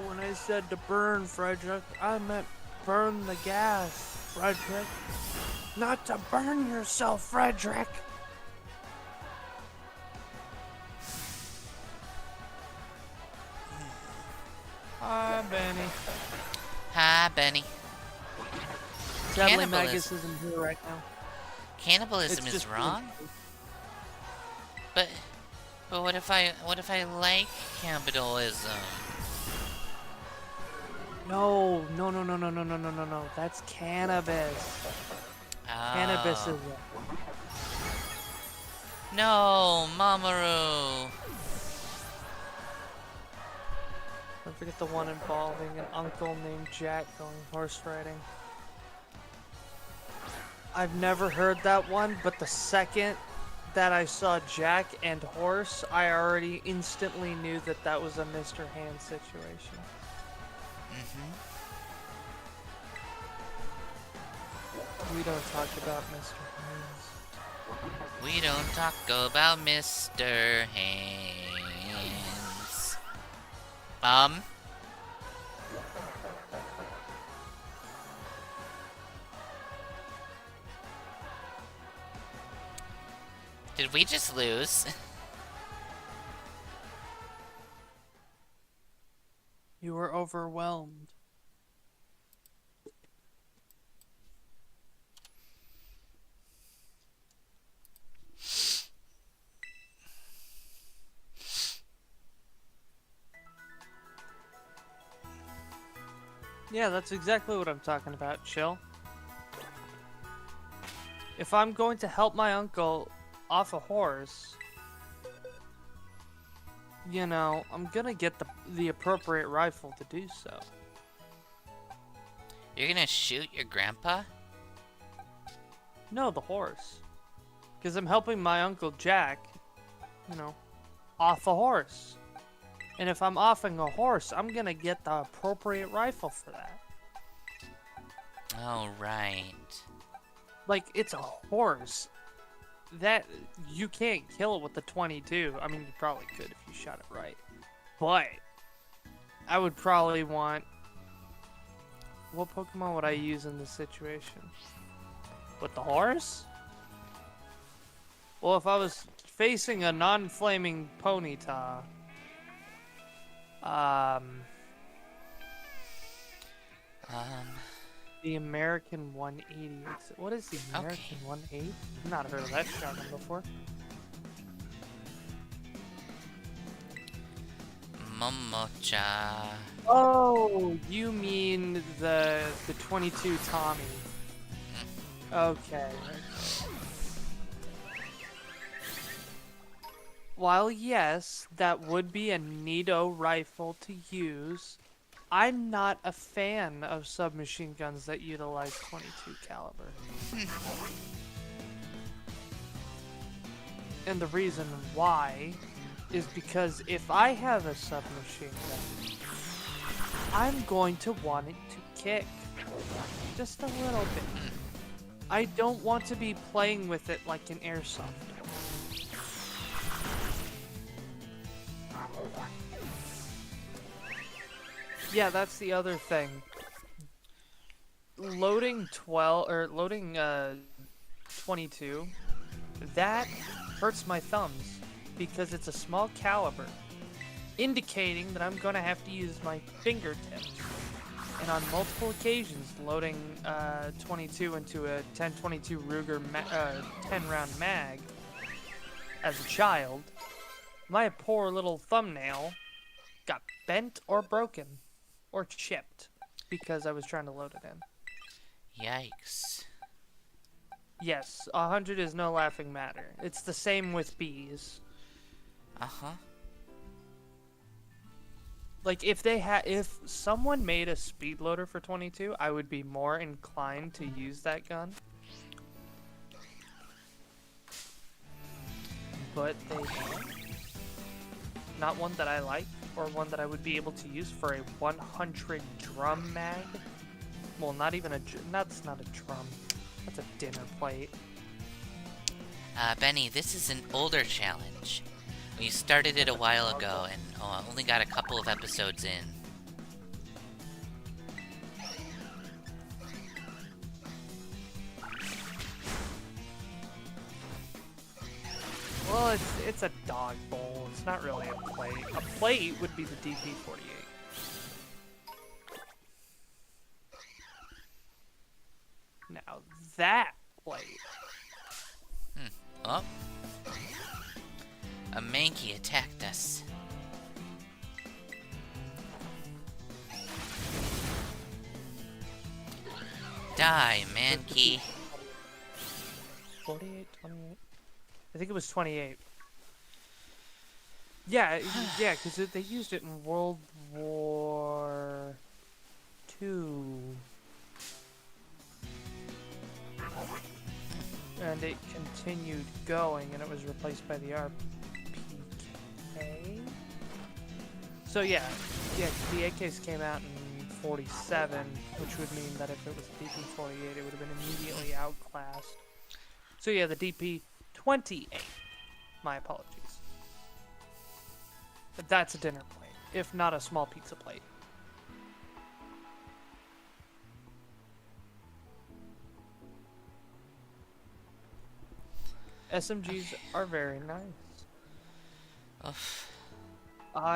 When I said to burn, Frederick, I meant burn the gas, Frederick. Not to burn yourself, Frederick. Hi, Benny. Hi, Benny. Sadly, Cannibalism. Magus isn't here right now. Cannibalism It's is just wrong. But what if I like cannibalism? No. That's cannabis. Cannabis is No, Mamoru. Don't forget the one involving an uncle named Jack going horse riding. I've never heard that one, but the second that I saw Jack and horse, I already instantly knew that that was a Mr. Hand situation. We don't talk about Mr. Hands. We don't talk about Mr. Hands. Did we just lose? You were overwhelmed. Yeah, that's exactly what I'm talking about, Chill. If I'm going to help my uncle off a horse, you know, I'm gonna get the appropriate rifle to do so. You're gonna shoot your grandpa? No, the horse. Because I'm helping my Uncle Jack, you know, off a horse. And if I'm offing a horse, I'm gonna get the appropriate rifle for that. Oh, right. Like, it's a horse. That, you can't kill it with the 22. I mean, you probably could if you shot it right. But, I would probably want... What Pokemon would I use in this situation? With the horse? Well, if I was facing a non-flaming Ponyta... The American 180. What is the American 180? I've not heard of that shotgun before. Momocha. Oh, you mean the 22 Tommy. Okay. While yes, that would be a neato rifle to use, I'm not a fan of submachine guns that utilize 22 caliber. And the reason why is because if I have a submachine gun, I'm going to want it to kick. Just a little bit. I don't want to be playing with it like an airsoft. Yeah, that's the other thing. loading 12 or loading 22, that hurts my thumbs because it's a small caliber, indicating that I'm gonna have to use my fingertips. And on multiple occasions, loading 22 into a 1022 Ruger 10-round mag as a child, my poor little thumbnail got bent or broken or chipped because I was trying to load it in. Yikes. Yes, 100 is no laughing matter. It's the same with bees. Uh-huh. Like, if someone made a speed loader for 22, I would be more inclined to use that gun. But they don't. Not one that I like, or one that I would be able to use for a 100 drum mag. Well, not even that's not a drum. That's a dinner plate. Benny, this is an older challenge. We started it a while ago and only got a couple of episodes in. Well, it's a dog bowl. It's not really a plate. A plate would be the DP-48. Now that plate. Oh. A Mankey attacked us. Die, Mankey. 48, 28. I think it was 28. Yeah, yeah, because they used it in World War II. And it continued going, and it was replaced by the RPK. So yeah, the AKs came out in 47, which would mean that if it was a DP-48, it would have been immediately outclassed. So yeah, the DP-28. My apologies. But that's a dinner plate, if not a small pizza plate. SMGs are very nice.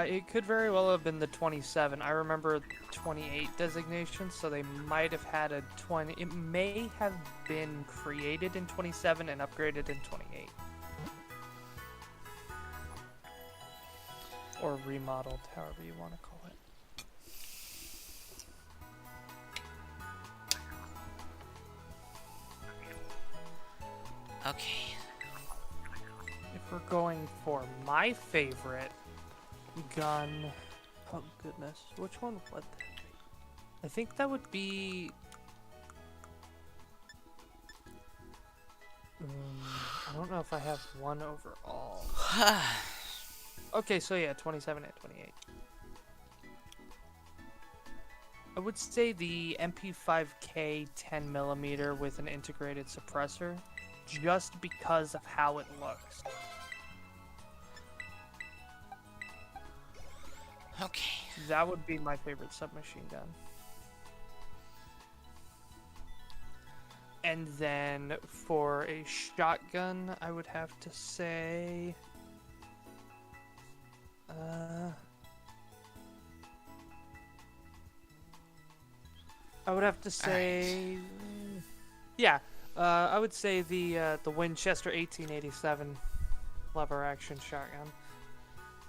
It could very well have been the 27. I remember 28 designation, so they might have had a 20. It may have been created in 27 and upgraded in 28. Or remodeled, however you want to call it. Okay. If we're going for my favorite gun, oh goodness, which one would that be? I think that would be. I don't know if I have one overall. Okay, so yeah, 27 and 28. I would say the MP5K 10mm with an integrated suppressor, just because of how it looks. Okay. That would be my favorite submachine gun. And then for a shotgun, I would have to say... I would have to say... Yeah, I would say the Winchester 1887 lever action shotgun.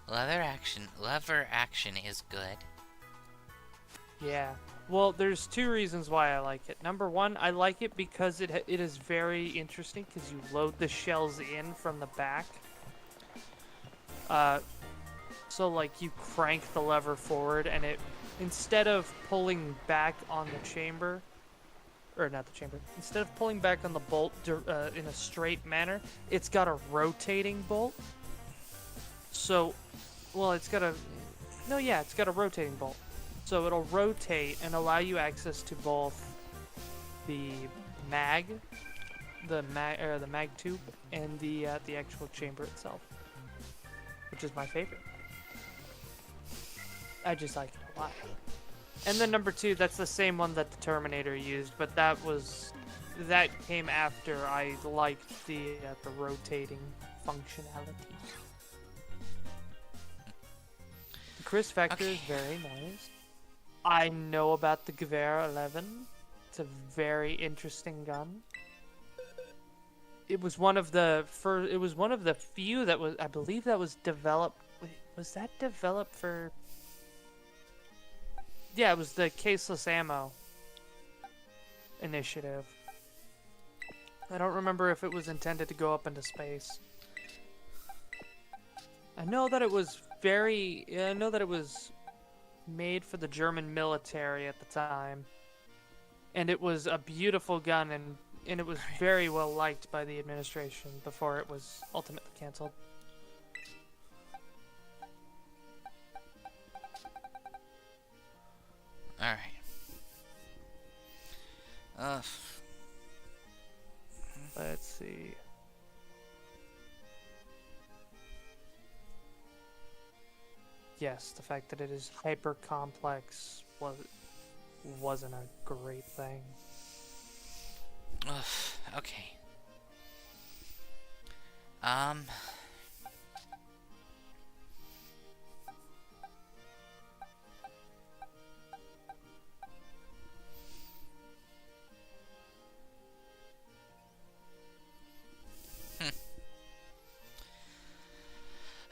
Lever action is good. Yeah. Well, there's two reasons why I like it. Number one, I like it because it is very interesting because you load the shells in from the back. So like you crank the lever forward and it, instead of pulling back on the chamber, or not the chamber, instead of pulling back on the bolt in a straight manner, it's got a rotating bolt. So, well, it's got a rotating bolt. So it'll rotate and allow you access to both the mag tube and the actual chamber itself, which is my favorite. I just like it a lot. And then number 2, that's the same one that the Terminator used, but that came after I liked the rotating functionality. The Chris Vector is very nice. I know about the Gewehr 11. It's a very interesting gun. It was one of the few that was, I believe, that was developed. Wait, was that developed for? Yeah, it was the caseless ammo initiative. I don't remember if it was intended to go up into space. I know that it was made for the German military at the time. And it was a beautiful gun, and it was very well liked by the administration before it was ultimately canceled. Alright. Let's see. Yes, the fact that it is hyper complex wasn't a great thing. Okay.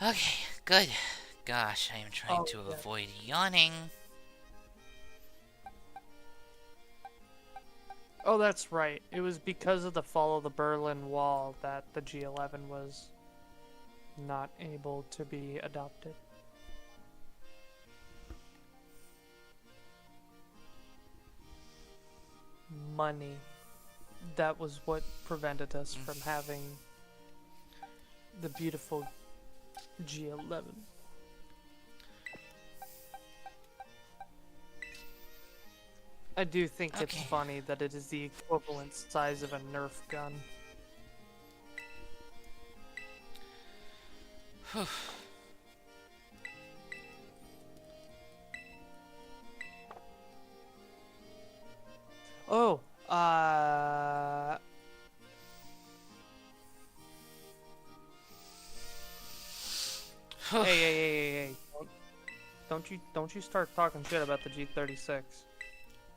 Okay, good. Gosh, I am trying to avoid yawning. Oh, that's right. It was because of the fall of the Berlin Wall that the G11 was not able to be adopted. Money. That was what prevented us from having the beautiful G11. I do think it's funny that it is the equivalent size of a Nerf gun. Oh, hey. Don't you start talking shit about the G36.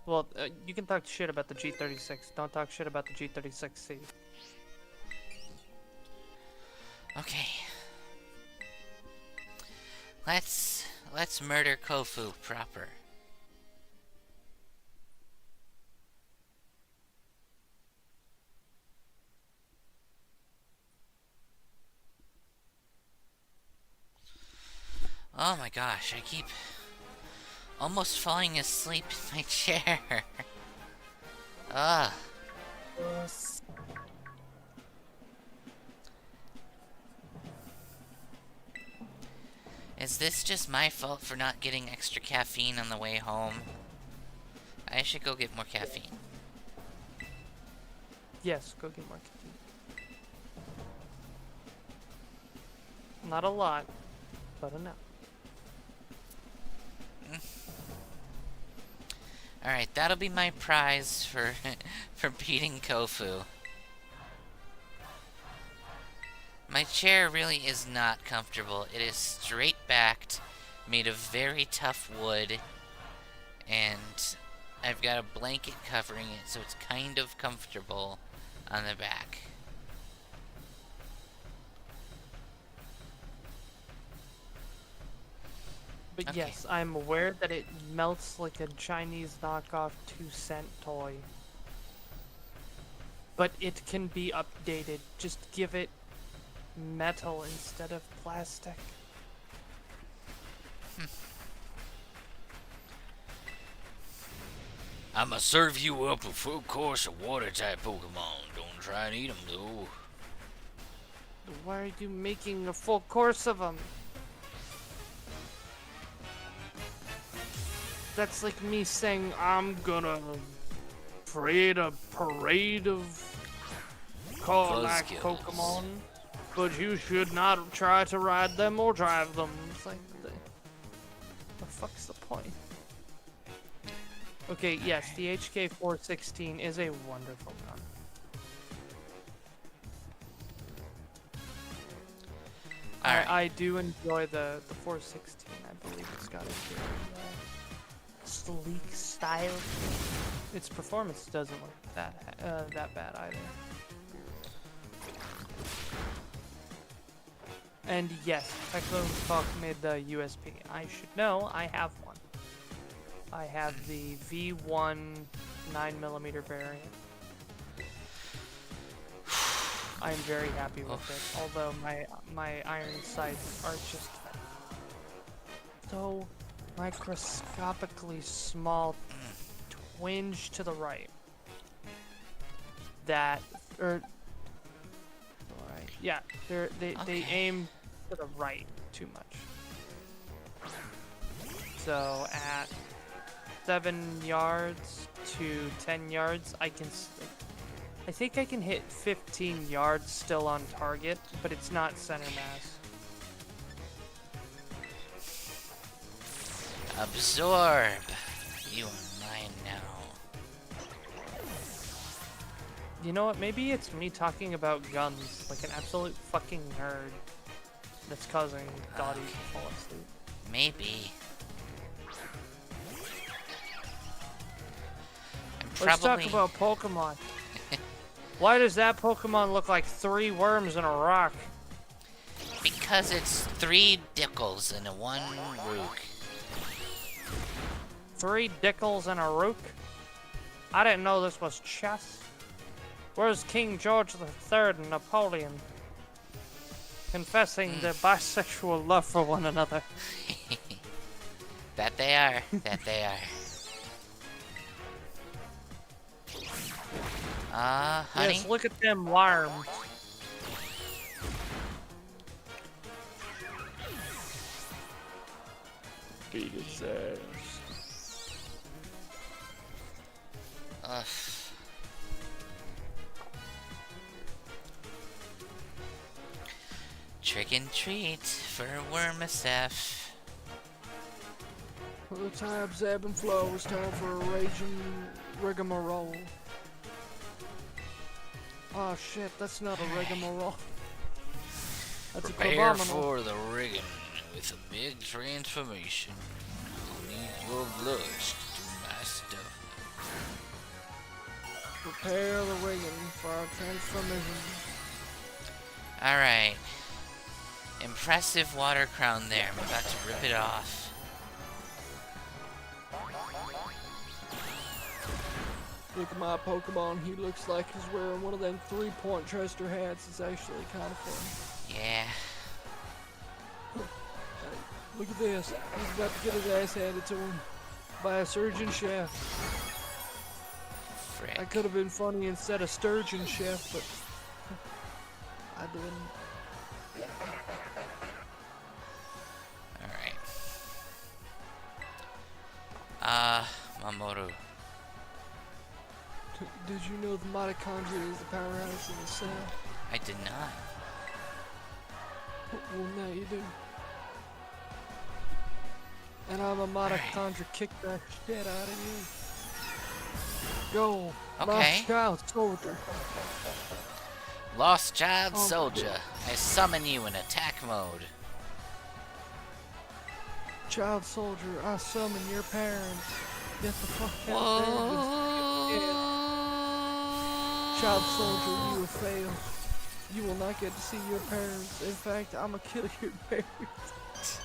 Well, you can talk shit about the G36. Don't talk shit about the G36C. Okay. Let's murder Kofu proper. Oh my gosh, I keep almost falling asleep in my chair. Ugh. Is this just my fault for not getting extra caffeine on the way home? I should go get more caffeine. Yes, go get more caffeine. Not a lot, but enough. Alright, that'll be my prize for for beating Kofu. My chair really is not comfortable. It is straight-backed, made of very tough wood, and I've got a blanket covering it, so it's kind of comfortable on the back. But yes, I'm aware that it melts like a Chinese knockoff 2-cent toy. But it can be updated. Just give it metal instead of plastic. I'ma serve you up a full course of water-type Pokemon. Don't try and eat them, though. Why are you making a full course of them? That's like me saying I'm gonna create a parade of Call-Like Pokemon, but you should not try to ride them or drive them. It's like, the fuck's the point? Okay, yes, the HK416 is a wonderful gun. I do enjoy the 416. I believe it's got a very sleek style. Its performance doesn't look that bad either. And yes, Talk made the USP. I should know. I have one. I have the V1 9mm variant. I'm very happy with it, although my iron sights are just so microscopically small twinge to the right. That, yeah, they aim to the right too much. So at 7 yards to 10 yards, I think I can hit 15 yards still on target, but it's not center mass. Absorb. You are mine now. You know what? Maybe it's me talking about guns like an absolute fucking nerd that's causing Dottie to fall asleep. Maybe. Let's talk about Pokemon. Why does that Pokemon look like 3 worms in a rock? Because it's 3 dickles and 1 rook. 3 dickles and a rook? I didn't know this was chess. Where's King George III and Napoleon? Confessing their bisexual love for one another. That they are. That they are. Honey? Yes, look at them worms. Beat his ass. Ugh. Trick and treat for Wormasef. Well, the times ebb and flow. It's time for a raging rigmarole. Oh shit, that's not a rigmarole. That's Prepare a for the rigging with a big transformation. I'll need your blood to do my stuff. Prepare the rigging for our transformation. Alright. Impressive water crown there. I'm about to rip it off. Look at my Pokemon. He looks like he's wearing one of them 3-point Chester hats. It's actually kind of fun. Yeah. Look at this. He's about to get his ass handed to him by a surgeon chef. Frick. That could have been funny instead of sturgeon chef, but I didn't. Alright. Mamoru. Did you know the mitochondria is the powerhouse in the cell? I did not. Well, now you do. And I'm a mitochondria kick that shit out of you. Go, Okay. Lost Child Soldier. Lost Child Soldier. I summon you in attack mode. Child Soldier, I summon your parents. Get the fuck out Whoa. there. Child Soldier, you will fail. You will not get to see your parents. In fact, I'm gonna kill your parents.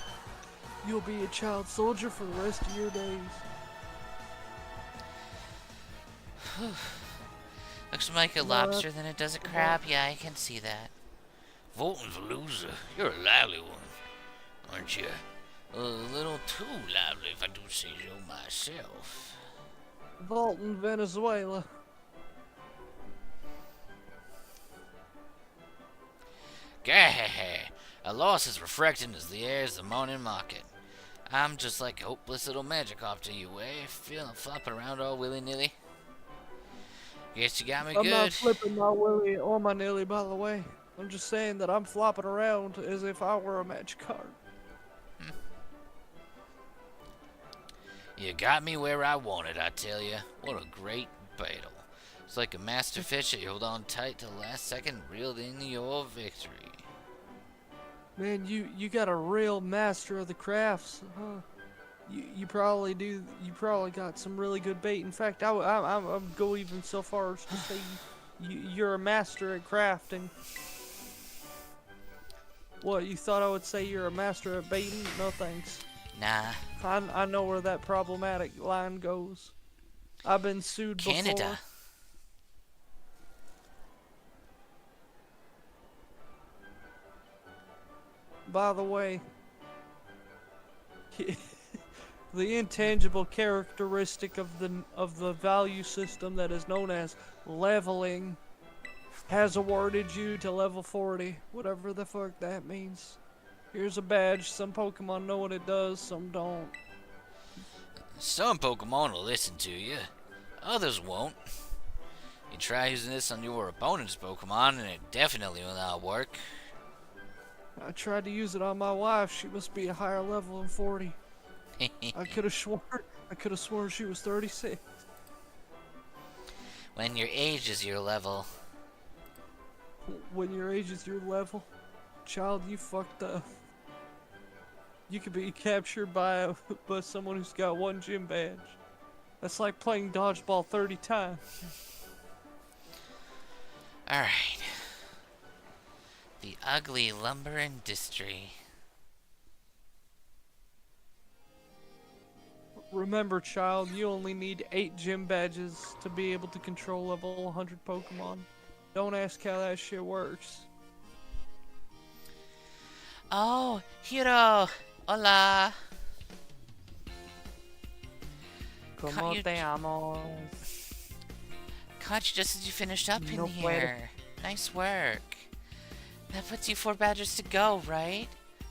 You'll be a child soldier for the rest of your days. Looks like a lobster than it does a crab. Yeah, I can see that. Voting for loser. You're a lively one, aren't you? A little too lively, if I do say so myself. Volton, Venezuela. Gah! A loss is refracting as the airs of the morning market. I'm just like a hopeless little Magikarp you, eh? Feeling flopping around all willy-nilly. Guess you got me I'm good. not flipping my willy or my nilly, by the way. I'm just saying that I'm flopping around as if I were a Magikarp. You got me where I wanted, I tell you. What a great battle. It's like a master fish that you hold on tight till the last second, reeled in your victory. Man, you got a real master of the crafts, huh? You probably do. You probably got some really good bait. In fact, I'm go even so far as to say you're a master at crafting. What, you thought I would say you're a master at baiting? No thanks. Nah. I know where that problematic line goes. I've been sued Canada. before. By the way, the intangible characteristic of the value system that is known as leveling has awarded you to level 40, whatever the fuck that means. Here's a badge. Some Pokemon know what it does, some don't. Some Pokemon will listen to you, others won't. You try using this on your opponent's Pokemon, and it definitely will not work. I tried to use it on my wife. She must be a higher level than 40. I could have sworn she was 36. When your age is your level. When your age is your level, child, you fucked up. You could be captured by someone who's got one gym badge. That's like playing dodgeball 30 times. Alright. The ugly lumber industry. Remember, child, you only need 8 gym badges to be able to control level 100 Pokemon. Don't ask how that shit works. Oh, Hiro! Hola! Como te amo. Caught you just as you finished up No in here. Nice work. That puts you 4 badges to go, right?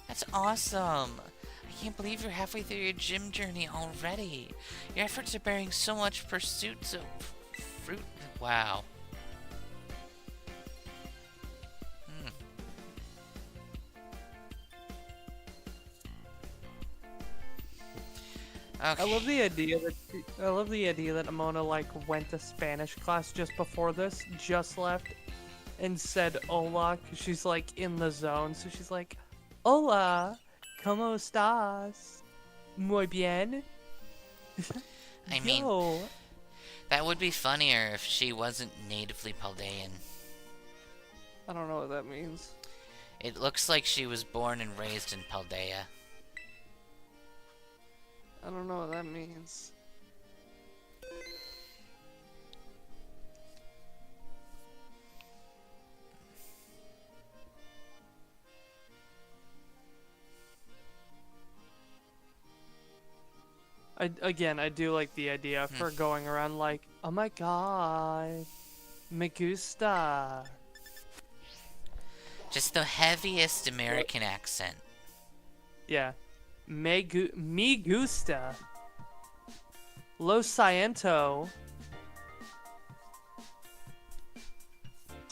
That's awesome. I can't believe you're halfway through your gym journey already. Your efforts are bearing so much pursuits of fruit. Wow. Okay. I love the idea that Amona like went to Spanish class just before this, just left, and said hola, 'cause she's like in the zone. So she's like, hola, ¿cómo estás? Muy bien. I mean, Yo. that would be funnier if she wasn't natively Paldean. I don't know what that means. It looks like she was born and raised in Paldea. I don't know what that means. I do like the idea of her going around like, oh my god, me gusta. Just the heaviest American accent. Yeah. Me gusta. Lo siento.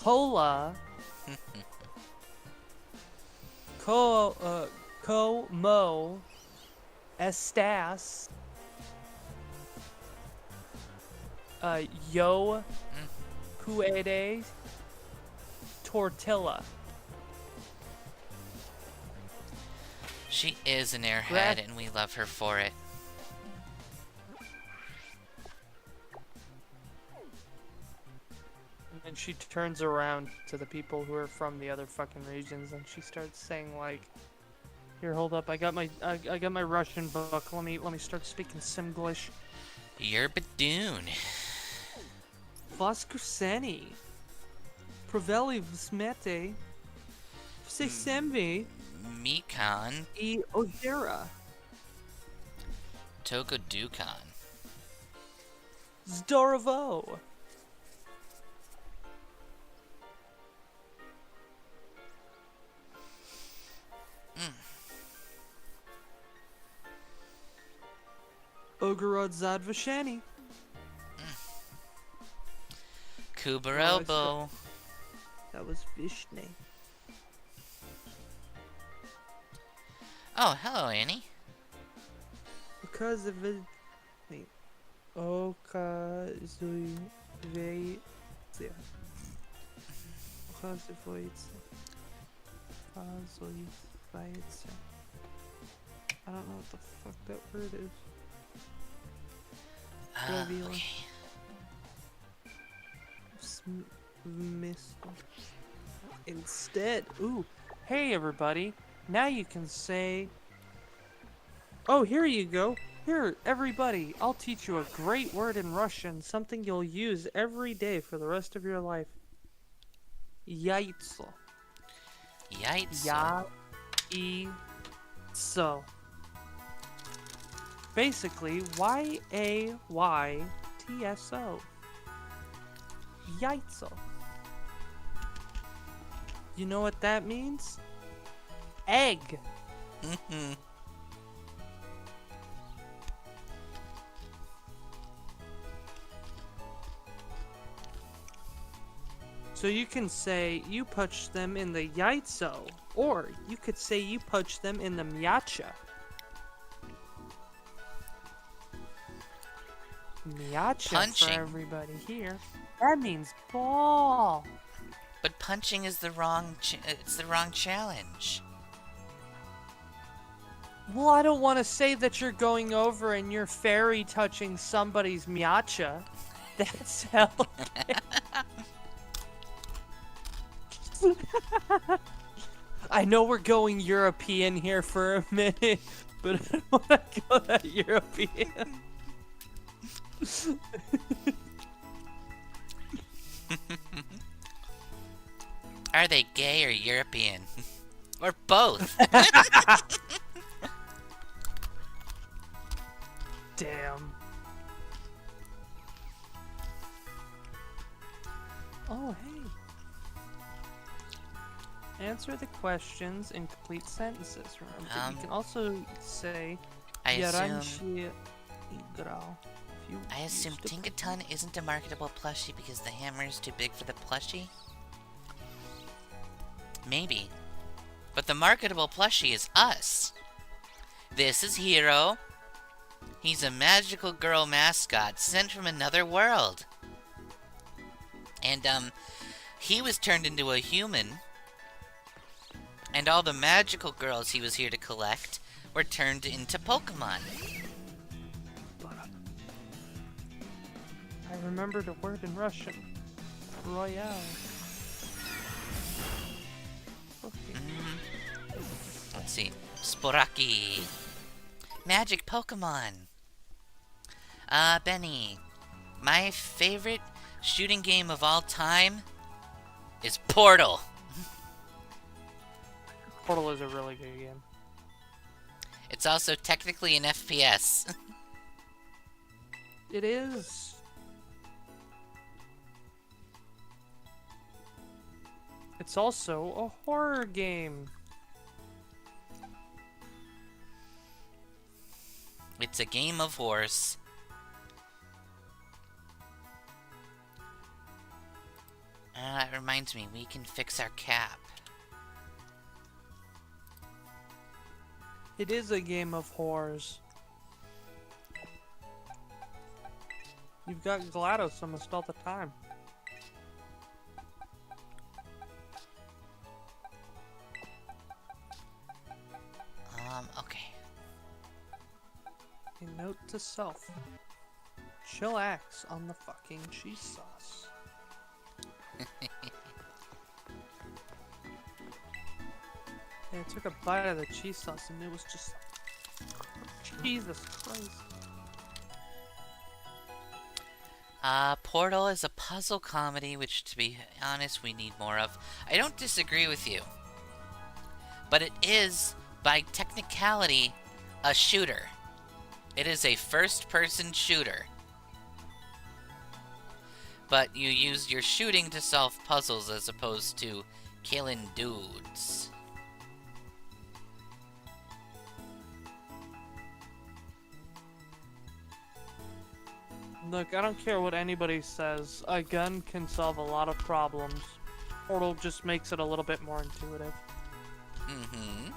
Hola. Como estás? Yo puedes tortilla. She is an airhead, and we love her for it. And she turns around to the people who are from the other fucking regions, and she starts saying like, "Here, hold up, I got my Russian book. Let me start speaking Simglish." You're Badoon. Voskuseni. Proveli vsmete. Vsesemvi. Mikan. I Ojera. Tokodukan. Zdorovo. Ogorod Zadvashani. Kuber elbow. That was Vishne. Oh, hello, Annie. Because of it, Wait. Okazuiveitsu. Okazuiveitsu. Okazuiveitsu. I don't know what the fuck that word is. Okay. Instead, ooh, hey everybody, now you can say, oh, here you go. Here, everybody, I'll teach you a great word in Russian, something you'll use every day for the rest of your life. Яйцо. Яйцо. Яйцо. Basically, Y-A-Y-T-S-O. Яйцо. You know what that means? Egg. Mm-hmm. So you can say you punch them in the yaitso, or you could say you punch them in the miacha. Miacha Punching. for everybody here. That means ball. But punching is the wrong. It's the wrong challenge. Well, I don't want to say that you're going over and you're fairy touching somebody's miacha. That's hell. I know we're going European here for a minute, but I don't want to go that European. Are they gay or European? Or both? Damn. Oh, hey. Answer the questions in complete sentences. Remember, you can also say I assume Yaranshi Igrao. Tinkaton isn't a marketable plushie because the hammer is too big for the plushie? Maybe. But the marketable plushie is us. This is Hero. He's a magical girl mascot sent from another world. And, he was turned into a human. And all the magical girls he was here to collect were turned into Pokemon. I remembered a word in Russian. Royale. Okay. Let's see. Sporaki. Magic Pokemon. Benny. My favorite shooting game of all time is Portal. Portal is a really good game. It's also technically an FPS. It is. It's also a horror game. It's a game of horse. That reminds me, we can fix our cap. It is a game of horrors. You've got GLaDOS almost all the time. Okay. A note to self. Chillax on the fucking cheese sauce. Yeah, I took a bite of the cheese sauce and it was just... Jesus Christ. Portal is a puzzle comedy, which, to be honest, we need more of. I don't disagree with you. But it is, by technicality, a shooter. It is a first-person shooter. But you use your shooting to solve puzzles as opposed to killing dudes. Look, I don't care what anybody says. A gun can solve a lot of problems. Portal just makes it a little bit more intuitive. Mm-hmm.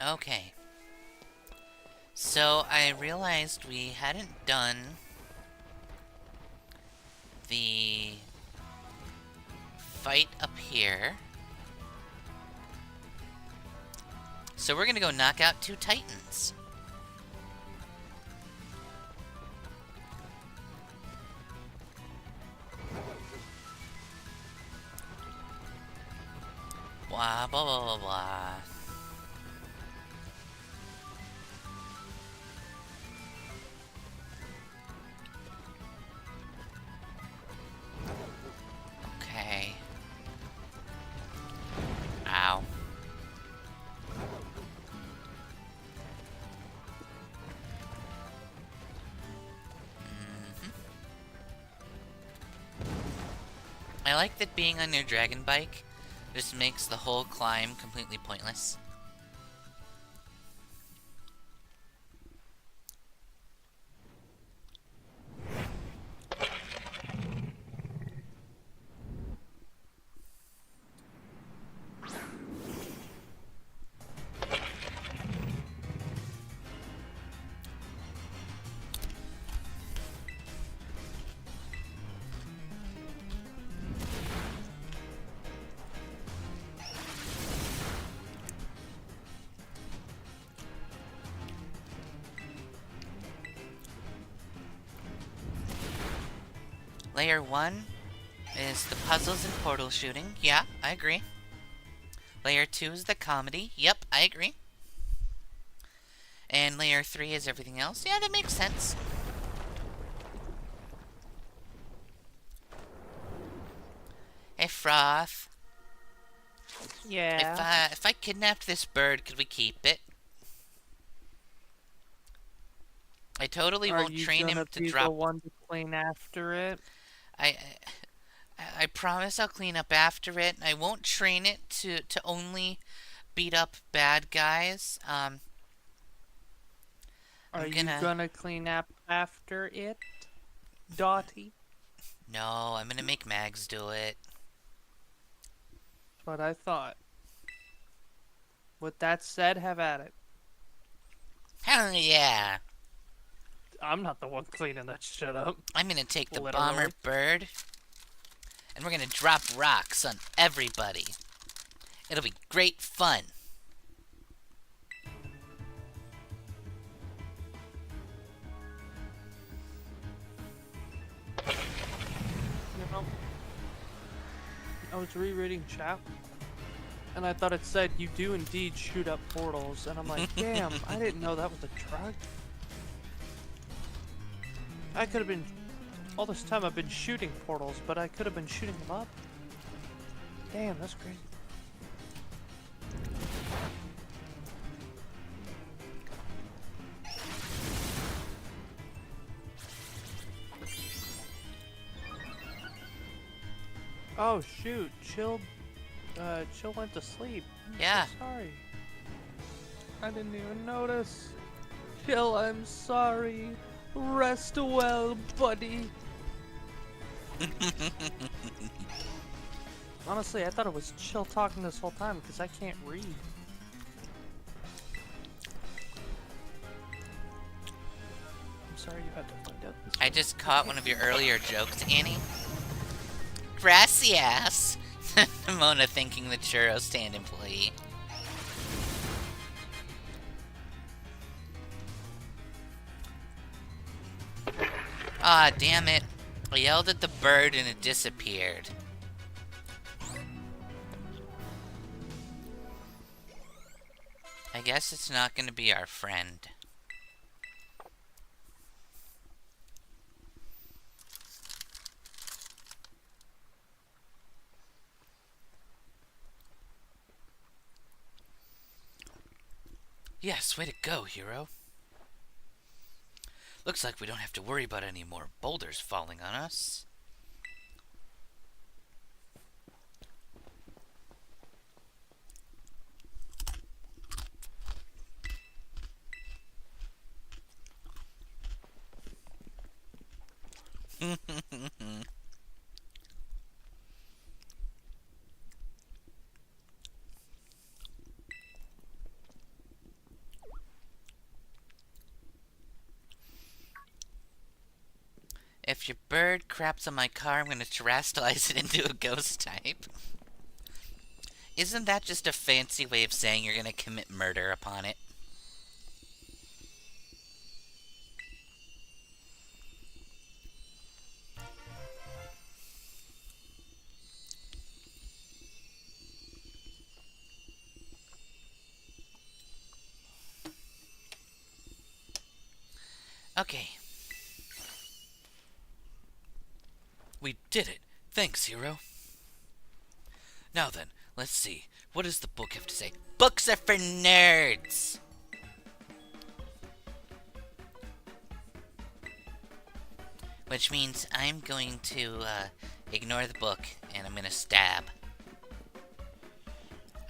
Okay. So I realized we hadn't done the fight up here. So we're gonna go knock out 2 titans. Blah, blah, blah, blah, blah. Okay. Ow. I like that being on your dragon bike just makes the whole climb completely pointless. Layer 1 is the puzzles and portal shooting. Yeah, I agree. Layer 2 is the comedy. Yep, I agree. And layer 3 is everything else. Yeah, that makes sense. Hey, Froth. Yeah. If I kidnapped this bird, could we keep it? I totally won't train him to Are you gonna be drop. the one to clean after it? I I promise I'll clean up after it. I won't train it to only beat up bad guys. Are I'm you gonna clean up after it, Dottie? No, I'm gonna make Mags do it. That's what I thought. With that said, have at it. Hell yeah! I'm not the one cleaning that shit up. I'm gonna take the Literally. bomber bird, and we're gonna drop rocks on everybody. It'll be great fun. You know, I was rereading chat, and I thought it said you do indeed shoot up portals, and I'm like, damn, I didn't know that was a drug. I could have been, all this time I've been shooting portals, but I could have been shooting them up. Damn, that's crazy. Oh shoot, Chill went to sleep. Yeah. So sorry. I didn't even notice. Chill, I'm sorry. Rest well, buddy. Honestly, I thought it was Chill talking this whole time because I can't read. I'm sorry you had to find out this. I just caught one of your earlier jokes, Annie. Gracias! Mona thinking the churro stand employee. Ah, damn it. I yelled at the bird and it disappeared. I guess it's not gonna be our friend. Yes, way to go, hero. Looks like we don't have to worry about any more boulders falling on us. If your bird craps on my car, I'm gonna terrestrialize it into a ghost type. Isn't that just a fancy way of saying you're gonna commit murder upon it? Okay. We did it. Thanks, hero. Now then, let's see. What does the book have to say? Books are for nerds! Which means I'm going to ignore the book and I'm gonna stab.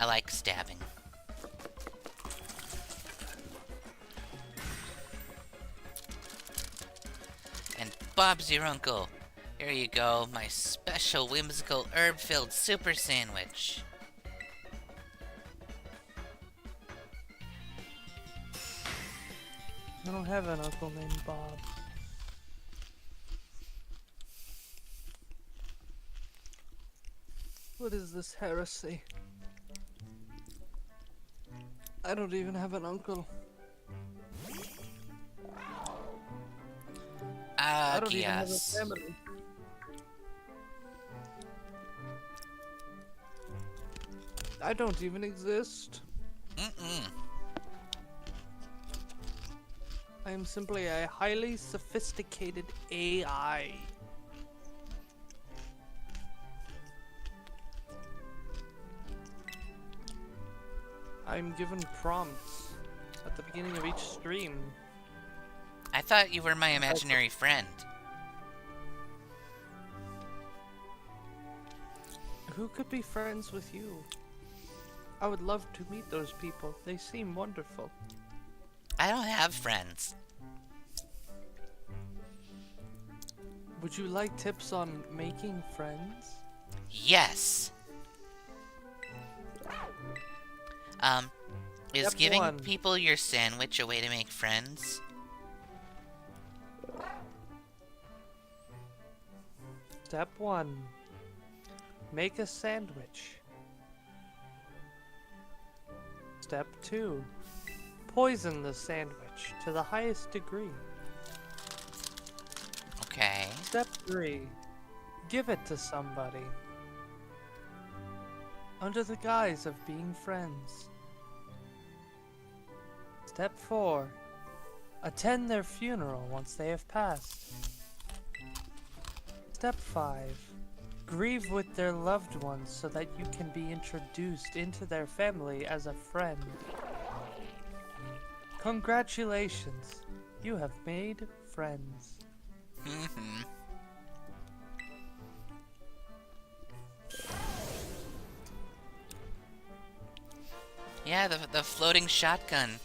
I like stabbing. And Bob's your uncle. Here you go, my special whimsical herb-filled super sandwich. I don't have an uncle named Bob. What is this heresy? I don't even have an uncle. I don't even have a Yes. family. I don't even exist. Mm-mm. I am simply a highly sophisticated AI. I'm given prompts at the beginning of each stream. I thought you were my imaginary friend. Who could be friends with you? I would love to meet those people. They seem wonderful. I don't have friends. Would you like tips on making friends? Yes. Is Step giving 1. people your sandwich a way to make friends? Step 1. Make a sandwich. Step 2. Poison the sandwich to the highest degree. Okay. Step 3. Give it to somebody. Under the guise of being friends. Step 4. Attend their funeral once they have passed. Step 5. Grieve with their loved ones so that you can be introduced into their family as a friend. Congratulations, you have made friends. Mm-hmm. Yeah, the floating shotgun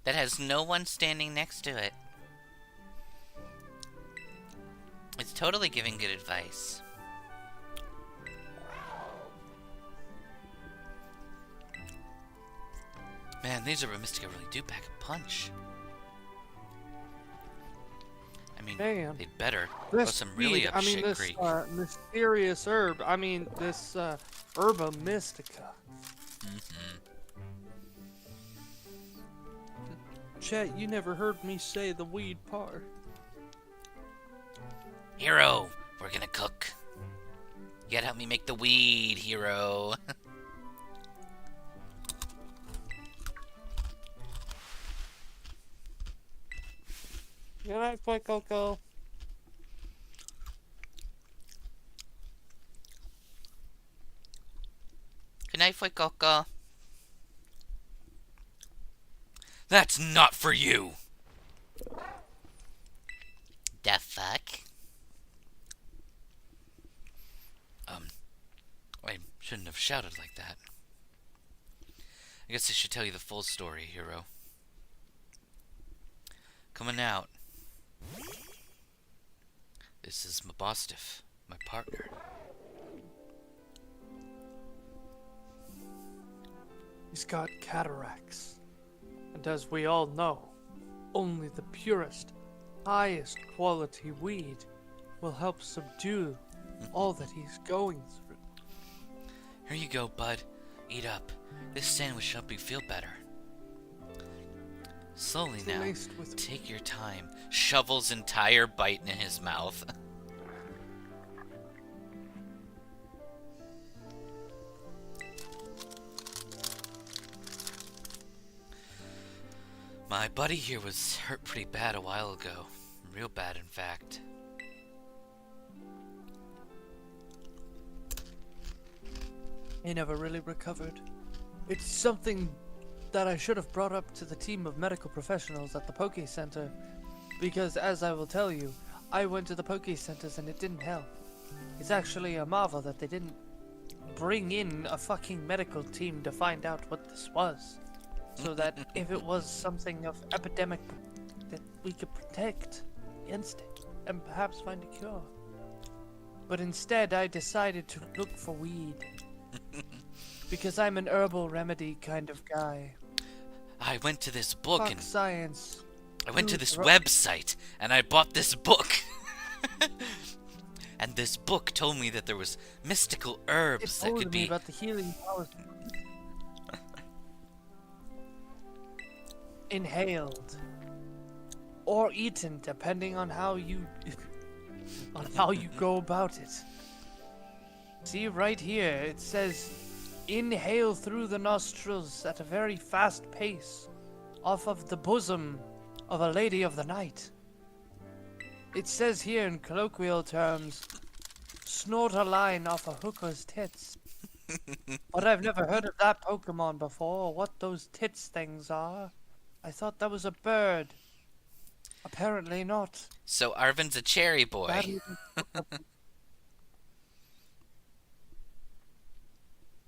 that has no one standing next to it. It's totally giving good advice. Man, these Herba Mystica really do pack a punch. I mean, Damn. they'd better. This Plus, I'm really weed, up I mean, shit this creek. mysterious herb. I mean, this Herba Mystica. Mm-hmm. Chet, you never heard me say the weed part. Hero, we're gonna cook. You gotta help me make the weed, Hero. Good night, Boy Coco. Good night, Foy Coco. That's not for you! The fuck? I shouldn't have shouted like that. I guess I should tell you the full story, hero. Coming out. This is Mabostif, my partner. He's got cataracts. And as we all know, only the purest highest quality weed will help subdue all that he's going through. Here you go, bud. Eat up. This sandwich should help you feel better. Slowly It's now. laced with Take your time. Shovels entire bite in his mouth. My buddy here was hurt pretty bad a while ago. Real bad, in fact. He never really recovered. It's something that I should have brought up to the team of medical professionals at the Poke Center, because as I will tell you, I went to the Poke Centers and it didn't help. It's actually a marvel that they didn't bring in a fucking medical team to find out what this was, so that if it was something of epidemic, that we could protect against it and perhaps find a cure. But instead, I decided to look for weed. Because I'm an herbal remedy kind of guy. I went to this book Fuck and science. I went to Dude, this bro. website and I bought this book. And this book told me that there was mystical It herbs that told could me be about the healing powers. Inhaled. Or eaten, depending on how you go about it. See right here, it says inhale through the nostrils at a very fast pace off of the bosom of a lady of the night. It says here in colloquial terms, snort a line off a hooker's tits. But I've never heard of that Pokemon before, or what those tits things are. I thought that was a bird. Apparently not. So Arvin's a cherry That boy. even-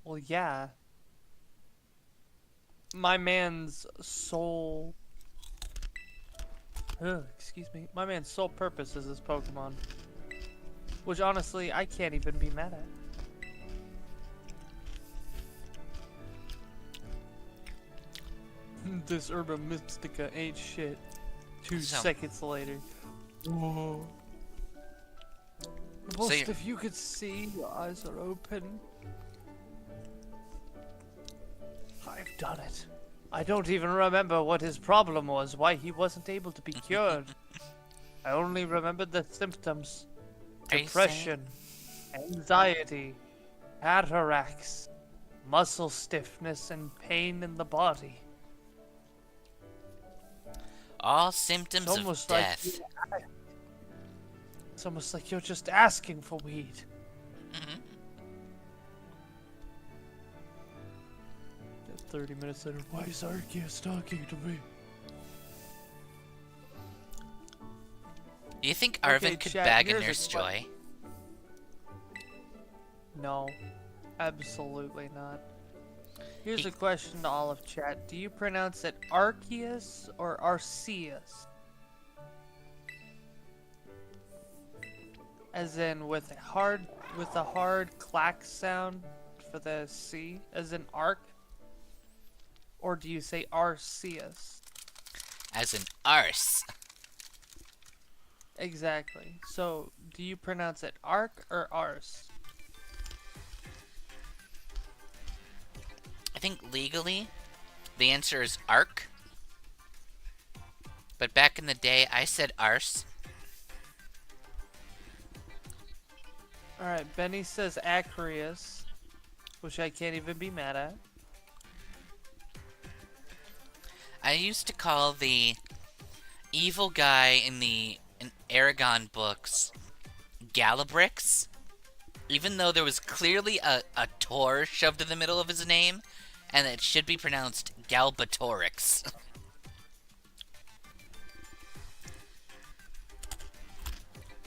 Well, yeah. My man's sole... excuse me. My man's sole purpose is his Pokemon. Which, honestly, I can't even be mad at. This Herba Mystica ain't shit. 2 So- seconds later. Whoa. So Most you're- if you could see, your eyes are open. I've done it. I don't even remember what his problem was, why he wasn't able to be cured. I only remembered the symptoms. Are you Depression, anxiety, cataracts, muscle stiffness, and pain in the body. All symptoms It's of almost death. it's almost like you're just asking for weed. Mhm. 30 minutes later, why is Arceus talking to me? Do you think Okay, Arvin could chat, bag a here's a Nurse que- Joy? No, absolutely not. Here's a question to all of chat. Do you pronounce it Arceus or Arceus? As in with a hard clack sound for the C, as in arc? Or do you say Arceus? As an arse. Exactly. So, do you pronounce it arc or arse? I think legally, the answer is arc. But back in the day, I said arse. Alright, Benny says Acreus, which I can't even be mad at. I used to call the evil guy in the Aragon books Galabrix, even though there was clearly a Tor shoved in the middle of his name, and it should be pronounced Galbatorix.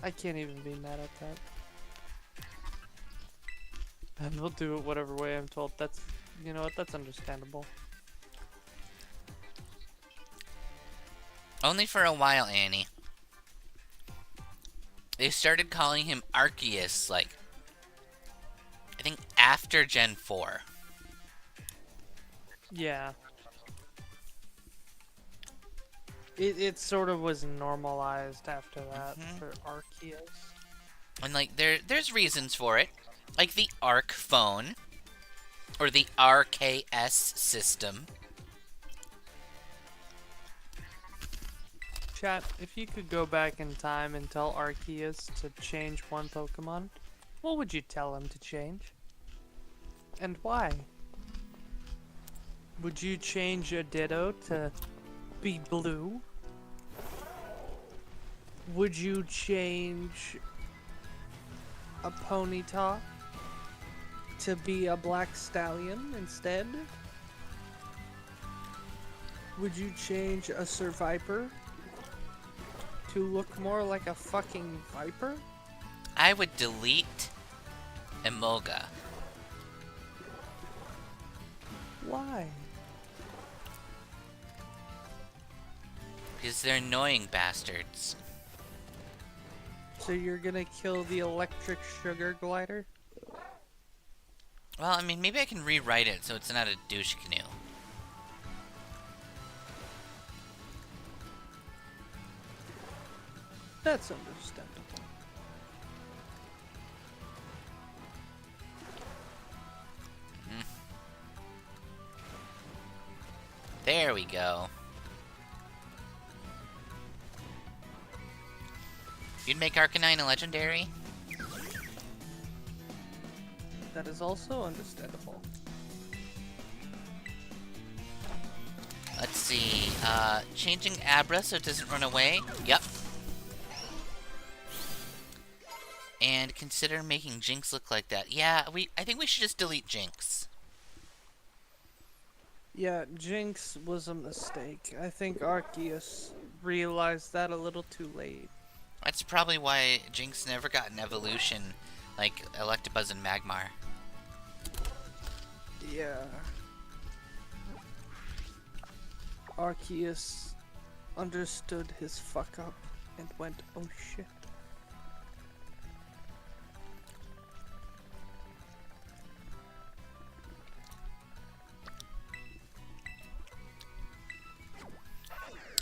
I can't even be mad at that. And we'll do it whatever way I'm told. That's, you know what, that's understandable. Only for a while, Annie. They started calling him Arceus, like, I think after Gen 4. Yeah. It sort of was normalized after that Mhm. for Arceus. And like there's reasons for it. Like the Arc phone or the RKS system. Chat, if you could go back in time and tell Arceus to change one Pokemon, what would you tell him to change? And why? Would you change a Ditto to be blue? Would you change a Ponyta to be a Black Stallion instead? Would you change a Survivor to look more like a fucking viper? I would delete Emolga. Why? Because they're annoying bastards. So you're gonna kill the electric sugar glider? Well, I mean, maybe I can rewrite it so it's not a douche canoe. That's understandable. There we go. You'd make Arcanine a legendary? That is also understandable. Let's see. Changing Abra so it doesn't run away. Yep. And consider making Jinx look like that. Yeah, I think we should just delete Jinx. Yeah, Jinx was a mistake. I think Arceus realized that a little too late. That's probably why Jinx never got an evolution like Electabuzz and Magmar. Yeah. Arceus understood his fuck up and went, oh shit.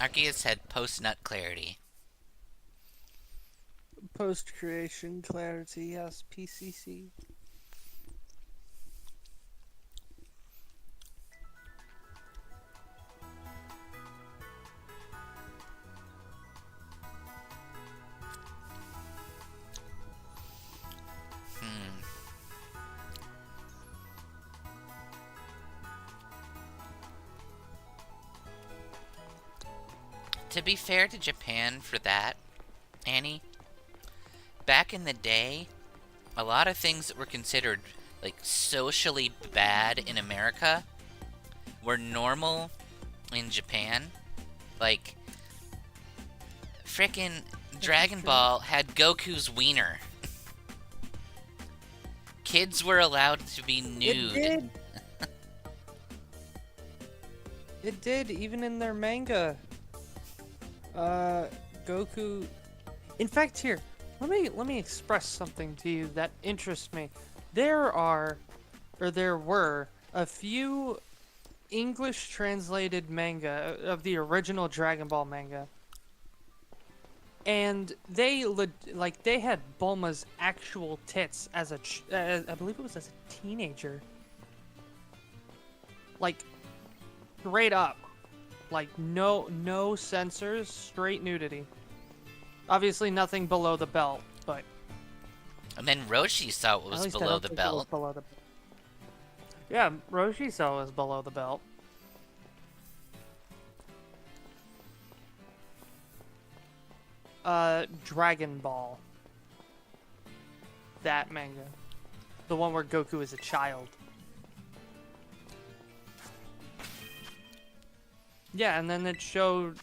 Arceus had post-nut clarity. Post-creation clarity, yes, PCC. To be fair to Japan for that, Annie, back in the day, a lot of things that were considered like socially bad in America were normal in Japan. Like, frickin' Dragon Ball had Goku's wiener. Kids were allowed to be nude. It did. It did, even in their manga. Goku. In fact, here, let me express something to you that interests me. There were a few English translated manga of the original Dragon Ball manga, and they had Bulma's actual tits as I believe it was as a teenager, like straight up. Like, no censors, straight nudity. Obviously nothing below the belt, but... And then Roshi saw what was below the belt. Yeah, Roshi saw it was below the belt. Dragon Ball. That manga. The one where Goku is a child. Yeah, and then it showed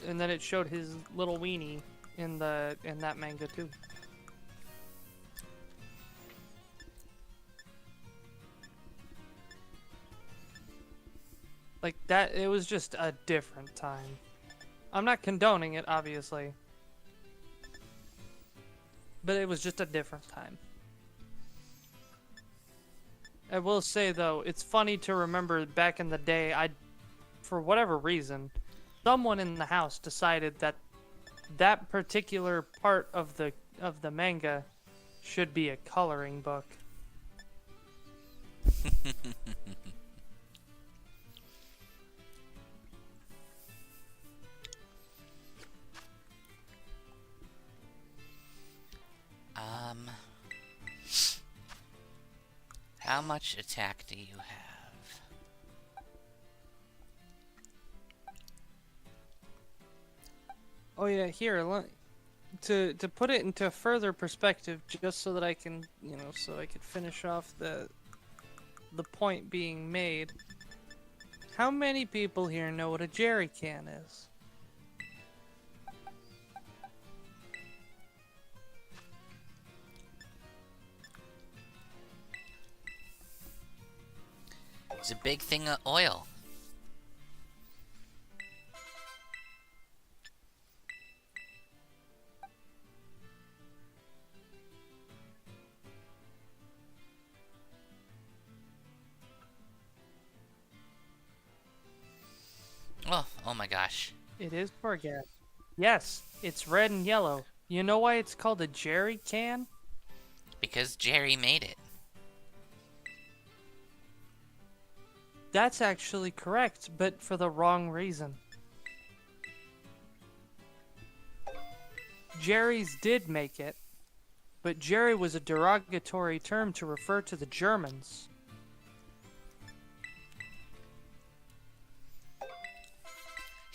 his little weenie in that manga too. Like that, it was just a different time. I'm not condoning it, obviously. But it was just a different time. I will say though, it's funny to remember back in the day, for whatever reason, someone in the house decided that that particular part of the manga should be a coloring book. How much attack do you have? Oh yeah, here, to put it into further perspective, just so that I can, so I could finish off the point being made. How many people here know what a jerry can is? It's a big thing of oil. Oh my gosh. It is for gas. Yes, it's red and yellow. You know why it's called a jerry can? Because Jerry made it. That's actually correct, but for the wrong reason. Jerry's did make it, but Jerry was a derogatory term to refer to the Germans.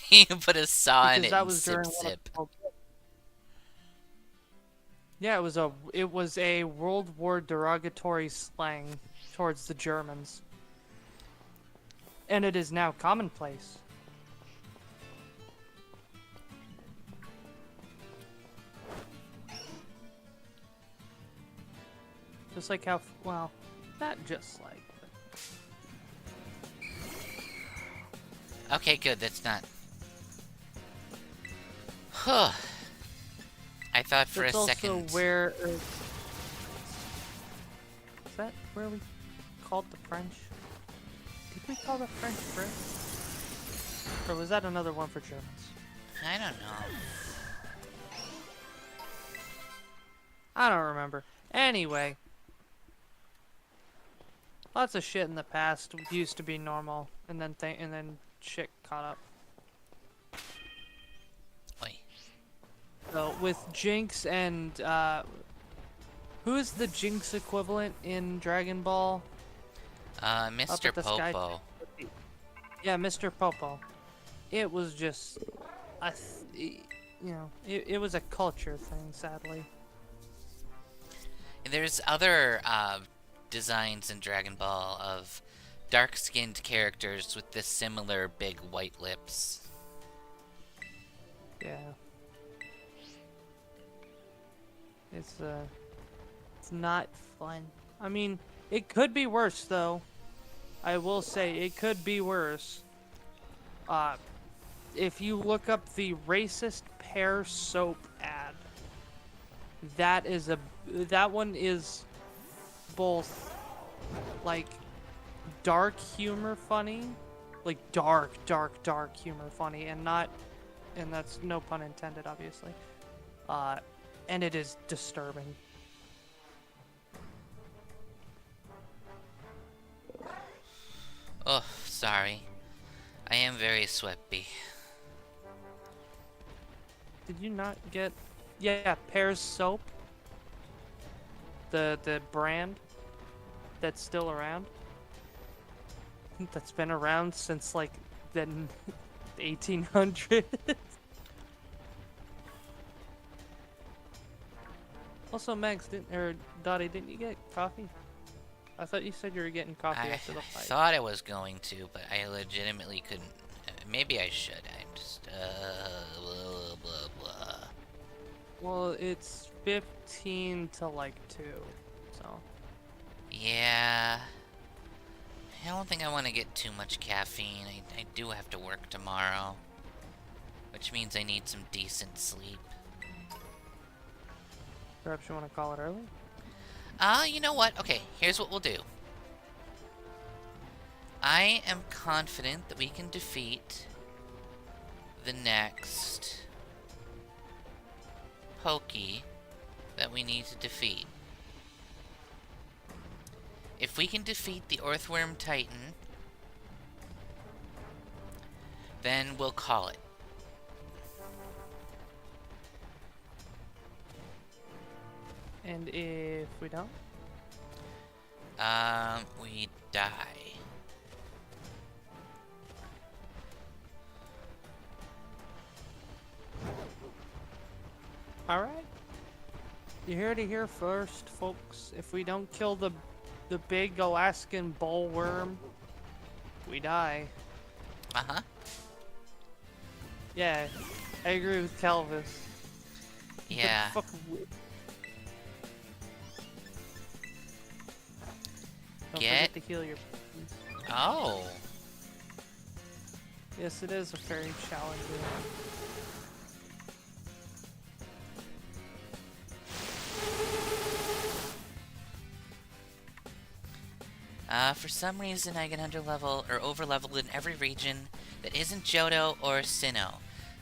You put a saw in Because it that and was zip during one of zip. the- Yeah, it was a World War derogatory slang towards the Germans. And it is now commonplace. Just like how, well, not just like. Okay, good. That's not. Huh. I thought for That's a also second. where. Is that where we called the French? Did we call the French Brits? Or was that another one for Germans? I don't know. I don't remember. Anyway. Lots of shit in the past used to be normal, and then shit caught up. Oi. So with Jinx and who is the Jinx equivalent in Dragon Ball? Mr. at the sky- Popo. Yeah, Mr. Popo. It was just it was a culture thing, sadly. There's other designs in Dragon Ball of dark-skinned characters with the similar big white lips. Yeah. It's not fun. I mean, it could be worse though. I will say it could be worse. If you look up the racist pear soap ad, that one is both like dark humor funny, like dark humor funny, and that's no pun intended, obviously. And it is disturbing. Oh, sorry. I am very sweaty. Did you not get? Yeah, Pear's soap. The brand that's still around. That's been around since like the 1800s. Also, Max Dottie, didn't you get coffee? I thought you said you were getting coffee I after the fight. thought I was going to, but I legitimately couldn't. Maybe I should. I'm just blah blah blah. Well, it's 15 to like 2, so. Yeah. I don't think I want to get too much caffeine. I do have to work tomorrow, which means I need some decent sleep. Perhaps you want to call it early? You know what? Okay, here's what we'll do. I am confident that we can defeat the next Pokey that we need to defeat. If we can defeat the Earthworm Titan, then we'll call it. And if we don't? We die. Alright. You heard it here first, folks. If we don't kill the big Alaskan bullworm, we die. Uh-huh. Yeah, I agree with Calvis. Yeah. Don't forget to heal your... Oh. Yes, it is a very challenging. For some reason I get underlevel or overleveled in every region that isn't Johto or Sinnoh.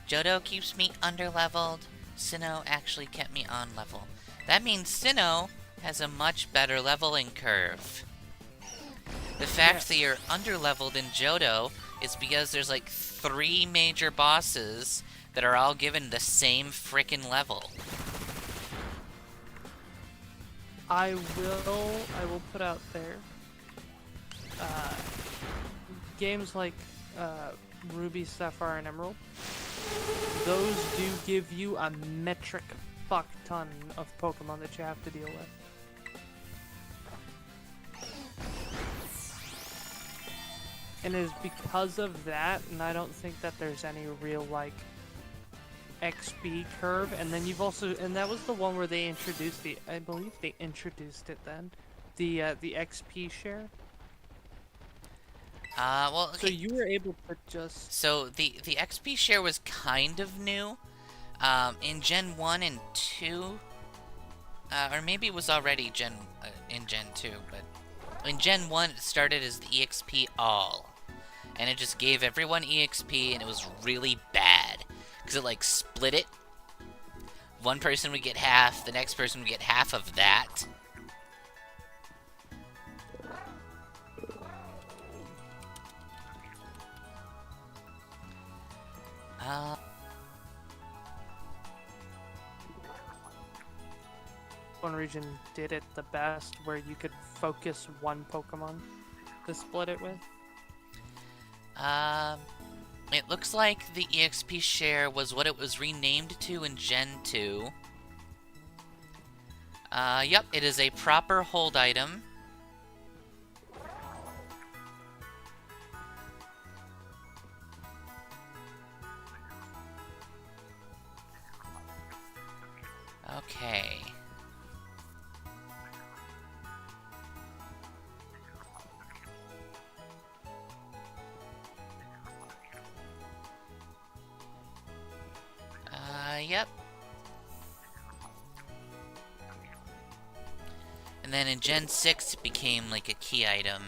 Johto keeps me underleveled, Sinnoh actually kept me on level. That means Sinnoh has a much better leveling curve. The fact that you're underleveled in Johto is because there's like 3 major bosses that are all given the same frickin' level. I will put out there, games like Ruby, Sapphire, and Emerald, those do give you a metric fuck ton of Pokemon that you have to deal with. And it is because of that, and I don't think that there's any real, like, XP curve. And then you've also, and that was the one where they introduced the, I believe they introduced it then, the XP share. Well, okay. So you were able to just... So the XP share was kind of new, in Gen 1 and 2, or maybe it was already in Gen 2, but in Gen 1 it started as the EXP all. And it just gave everyone EXP, and it was really bad. Because it, like, split it. One person would get half, the next person would get half of that. One region did it the best, where you could focus one Pokemon to split it with. It looks like the EXP share was what it was renamed to in Gen 2. Yep, it is a proper hold item. Okay. Yep. And then in Gen 6, it became like a key item.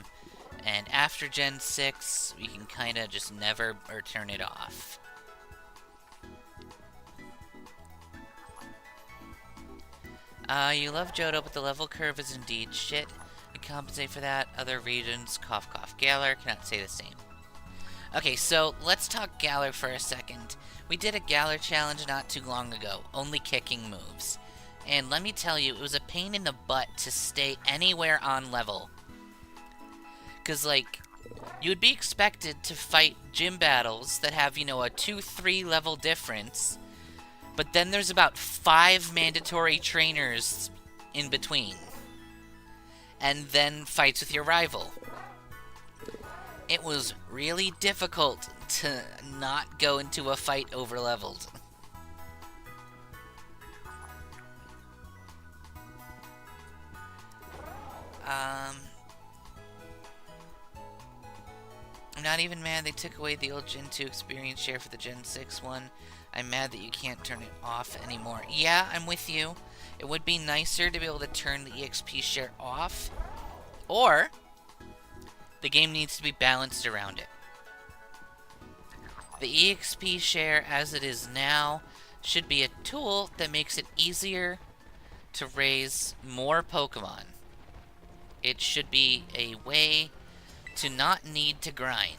And after Gen 6, we can kind of just never or turn it off. You love Johto, but the level curve is indeed shit. To compensate for that, other regions, cough cough, Galar, cannot say the same. Okay, so let's talk Galar for a second. We did a Galar challenge not too long ago, only kicking moves. And let me tell you, it was a pain in the butt to stay anywhere on level. Because, like, you would be expected to fight gym battles that have, you know, a 2-3 level difference. But then there's about 5 mandatory trainers in between. And then fights with your rival. It was really difficult to not go into a fight over-leveled. I'm not even mad they took away the old Gen 2 experience share for the Gen 6 one. I'm mad that you can't turn it off anymore. Yeah, I'm with you. It would be nicer to be able to turn the EXP share off. Or the game needs to be balanced around it. The EXP share as it is now should be a tool that makes it easier to raise more Pokemon. It should be a way to not need to grind.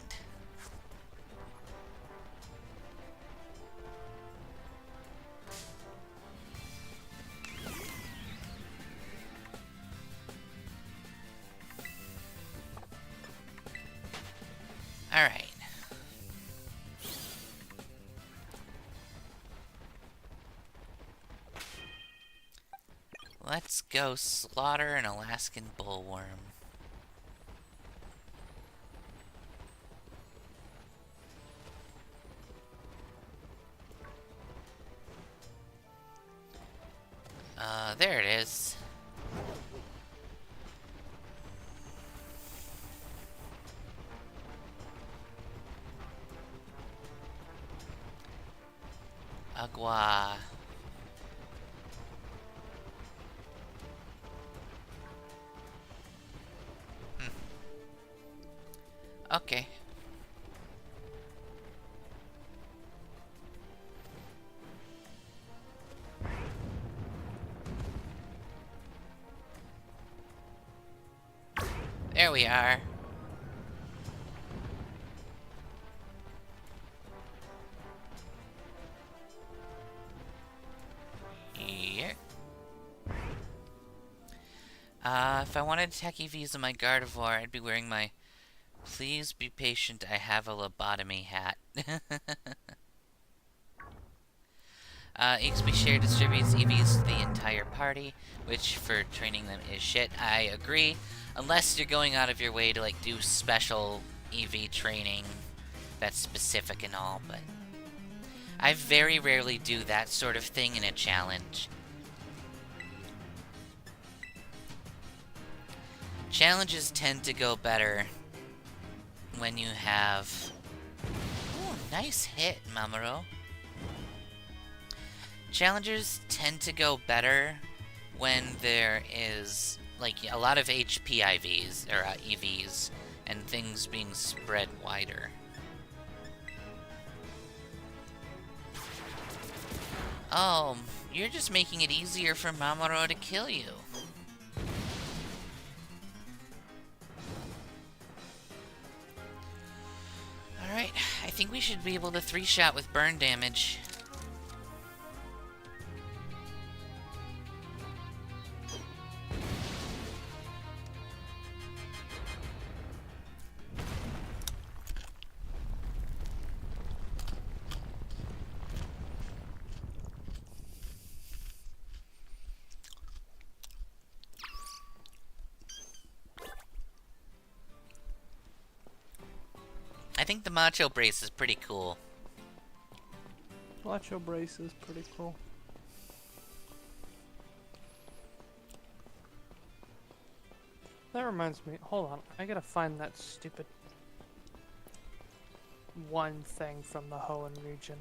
Alright. Let's go slaughter an Alaskan bullworm. There it is. Agua. Okay. There we are. Here. If I wanted tech EVs on my Gardevoir, I'd be wearing my "Please be patient, I have a lobotomy" hat. EXP share distributes EVs to the entire party, which for training them is shit. I agree. Unless you're going out of your way to, like, do special EV training that's specific and all, but I very rarely do that sort of thing in a challenge. Challenges tend to go better when you have... Ooh, nice hit, Mamoru. Challengers tend to go better when there is, like, a lot of HP IVs, or EVs, and things being spread wider. Oh, you're just making it easier for Mamoru to kill you. Alright, I think we should be able to 3-shot with burn damage. I think the Macho Brace is pretty cool. Macho Brace is pretty cool. That reminds me, hold on, I gotta find that stupid one thing from the Hoenn region.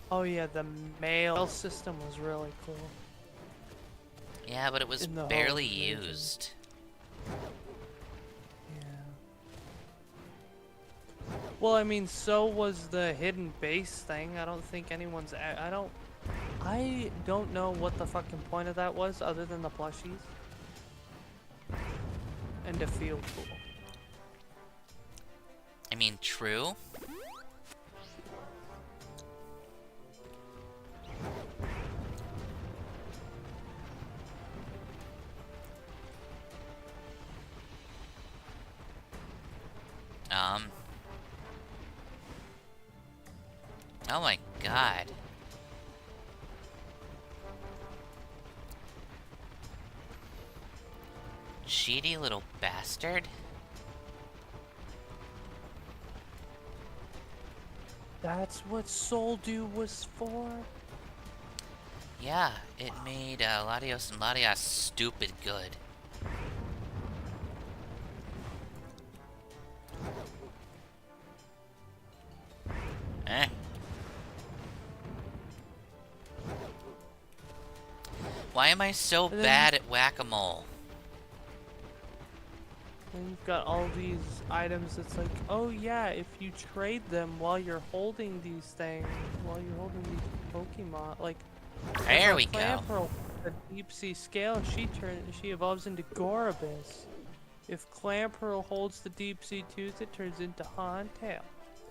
Oh yeah, the mail system was really cool. Yeah, but it was barely used. Yeah. Well, I mean, so was the hidden base thing. I don't think anyone's... I don't know what the fucking point of that was, other than the plushies. And to feel cool. I mean, true. Oh my god. Cheaty little bastard. That's what Soul Dew was for? Yeah, it made Latios and Latias stupid good. Eh. Why am I so And then bad at whack-a-mole? And you've got all these items. It's like, oh yeah, if you trade them while you're holding these things, while you're holding these Pokemon, like There we go. Clamperl, the deep sea scale, she evolves into Gorobus. If Clamperl holds the deep sea tooth, it turns into Huntail.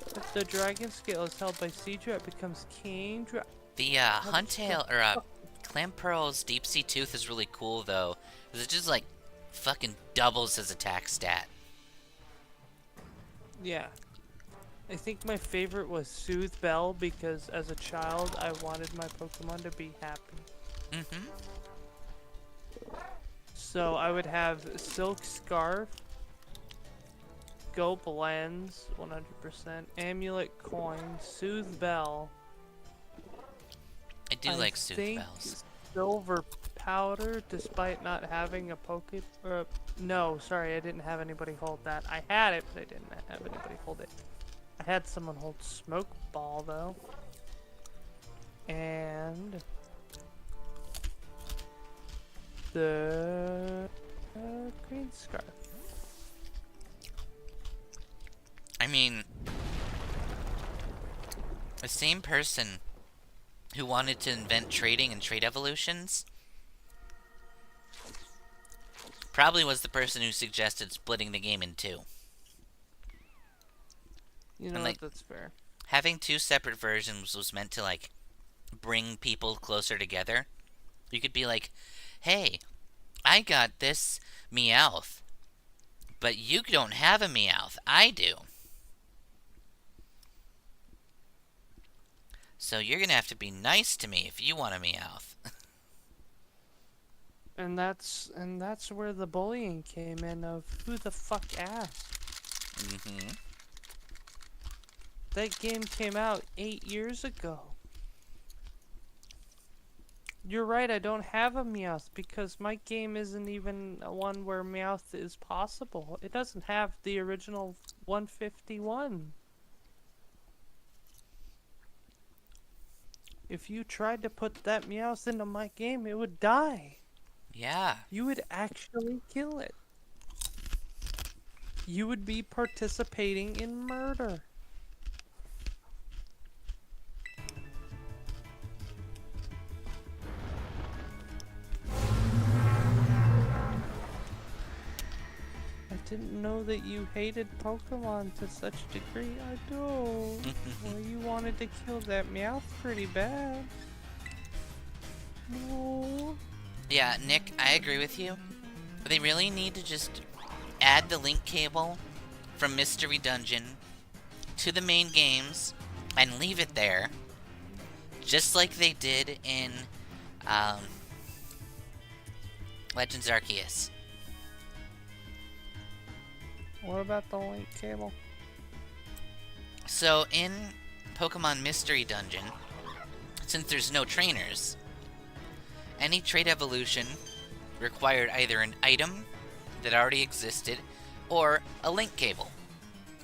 If the dragon scale is held by Seadra, it becomes King Dragon. The Huntail or Clamperl's deep sea tooth is really cool though, because it just like fucking doubles his attack stat. Yeah. I think my favorite was Soothe Bell because as a child I wanted my Pokemon to be happy. Mm-hmm. So I would have Silk Scarf, Gulp Lens, 100%, Amulet Coin, Soothe Bell. I do like Soothe Bells. Silver Powder, despite not having a no, sorry, I didn't have anybody hold that. I had it, but I didn't have anybody hold it. I had someone hold Smoke Ball, though. And the Green Scarf. I mean, the same person who wanted to invent trading and trade evolutions probably was the person who suggested splitting the game in two. You know, like, that's fair. Having two separate versions was meant to, like, bring people closer together. You could be like, hey, I got this Meowth, but you don't have a Meowth. I do. So you're gonna have to be nice to me if you want a Meowth. And that's where the bullying came in of who the fuck asked. Mm-hmm. That game came out 8 years ago. You're right, I don't have a Meowth because my game isn't even one where Meowth is possible. It doesn't have the original 151. If you tried to put that Meowth into my game, it would die. Yeah. You would actually kill it. You would be participating in murder. I didn't know that you hated Pokemon to such a degree. I don't. Well, you wanted to kill that Meowth pretty bad. No. Yeah, Nick, I agree with you. But they really need to just add the link cable from Mystery Dungeon to the main games and leave it there. Just like they did in Legends Arceus. What about the link cable? So in Pokemon Mystery Dungeon, since there's no trainers, any trade evolution required either an item that already existed or a link cable.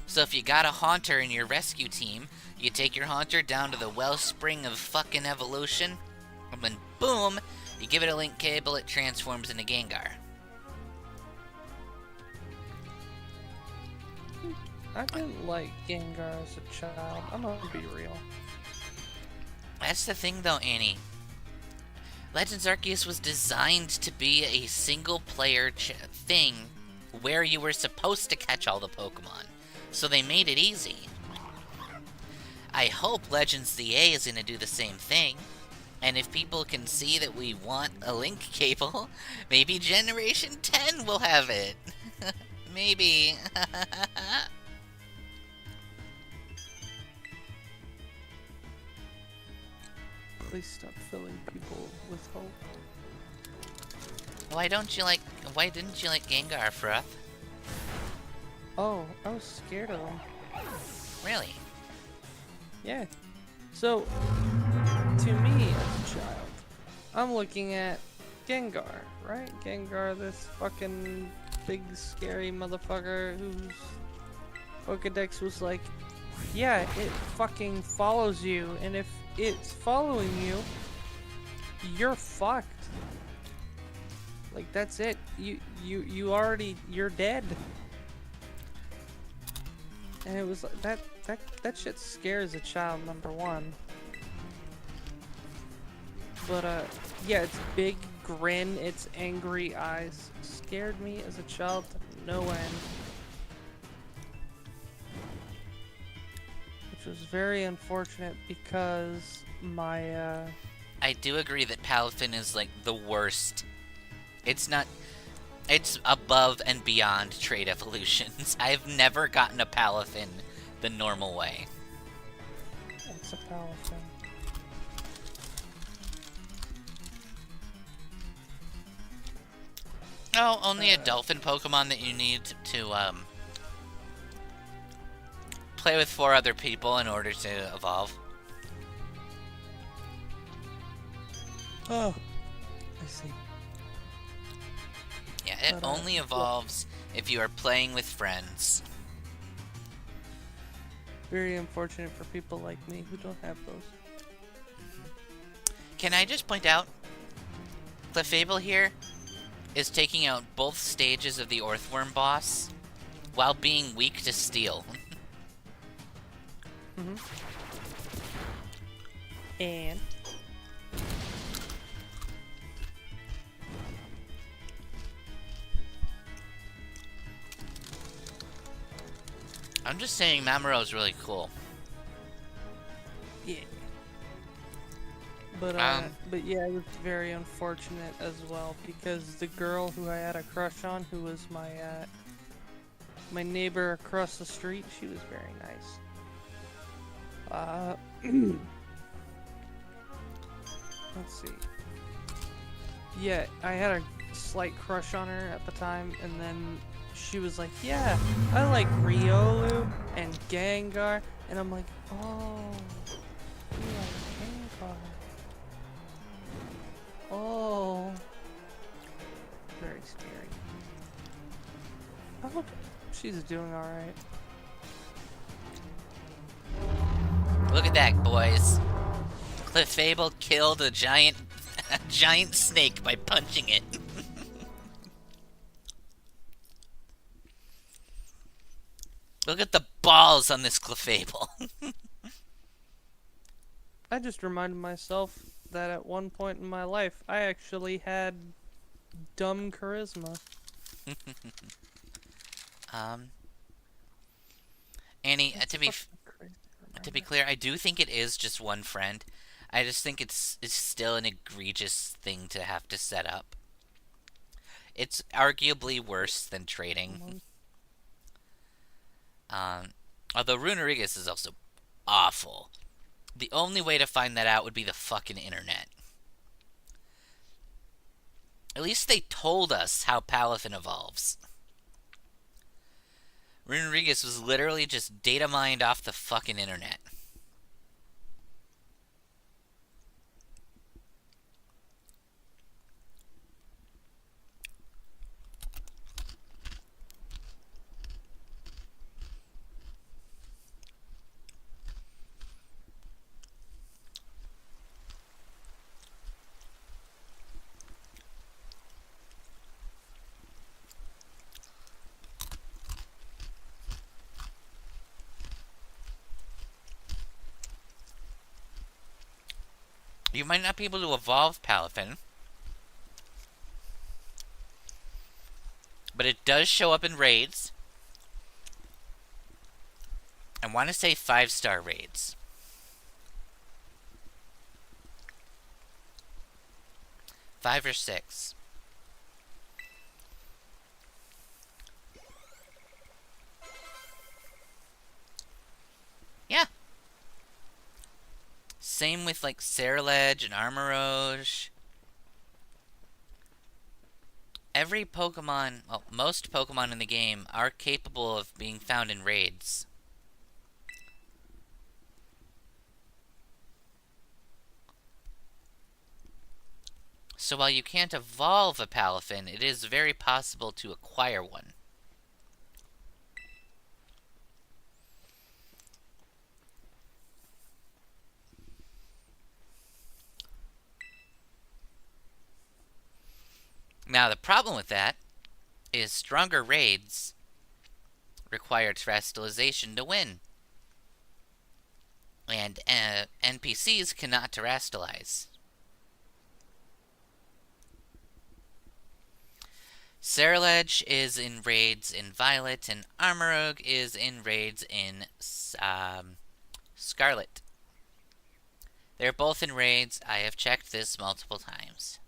So if you got a Haunter in your rescue team, you take your Haunter down to the wellspring of fucking evolution, and then boom, you give it a link cable, it transforms into Gengar. I didn't like Gengar as a child. I'm gonna be real. That's the thing though, Annie. Legends Arceus was designed to be a single-player thing where you were supposed to catch all the Pokemon. So they made it easy. I hope Legends ZA is going to do the same thing. And if people can see that we want a link cable, maybe Generation 10 will have it. Maybe. Please stop filling people with hope. Why didn't you like Gengar, Fruff? Oh, I was scared of him. Really? Yeah. So, to me as a child, I'm looking at Gengar, right? Gengar, this fucking big scary motherfucker whose Pokedex was like, yeah, it fucking follows you, and if it's following you, you're fucked. Like, that's it. You're dead. And it was that shit scares a child, number one. But yeah, its big grin, its angry eyes scared me as a child to no end. Which was very unfortunate because my I do agree that Palafin is like the worst. It's not. It's above and beyond trait evolutions. I've never gotten a Palafin the normal way. it's a Palafin. Oh, only a dolphin Pokemon that you need to play with 4 other people in order to evolve. Oh, I see. Yeah, it only evolves if you are playing with friends. Very unfortunate for people like me who don't have those. Can I just point out, Clefable here is taking out both stages of the Earthworm boss while being weak to steel. And I'm just saying Mamoru is really cool. yeah. But yeah, it was very unfortunate as well because the girl who I had a crush on, who was my neighbor across the street, she was very nice. Let's see. Yeah, I had a slight crush on her at the time, and then she was like, "Yeah, I like Riolu and Gengar," and I'm like, "Oh, you like Gengar? Oh, very scary." I hope she's doing all right. Look at that, boys. Clefable killed a giant snake by punching it. Look at the balls on this Clefable. I just reminded myself that at one point in my life, I actually had dumb charisma. Annie, to be clear, I do think it is just one friend. I just think it's still an egregious thing to have to set up. It's arguably worse than trading. Although Runerigus is also awful. The only way to find that out would be the fucking internet. At least they told us how Palafin evolves. Runerigus was literally just data mined off the fucking internet. You might not be able to evolve Palafin, but it does show up in raids. I want to say 5-star raids. 5 or 6. Yeah. Same with like Scarlet and Armoroge. Every Pokemon, well, most Pokemon in the game are capable of being found in raids. So while you can't evolve a Palafin, it is very possible to acquire one. Now, the problem with that is stronger raids require terrestrialization to win. And NPCs cannot terrestrialize. Scarlet is in raids in Violet, and Armorogue is in raids in Scarlet. They're both in raids. I have checked this multiple times.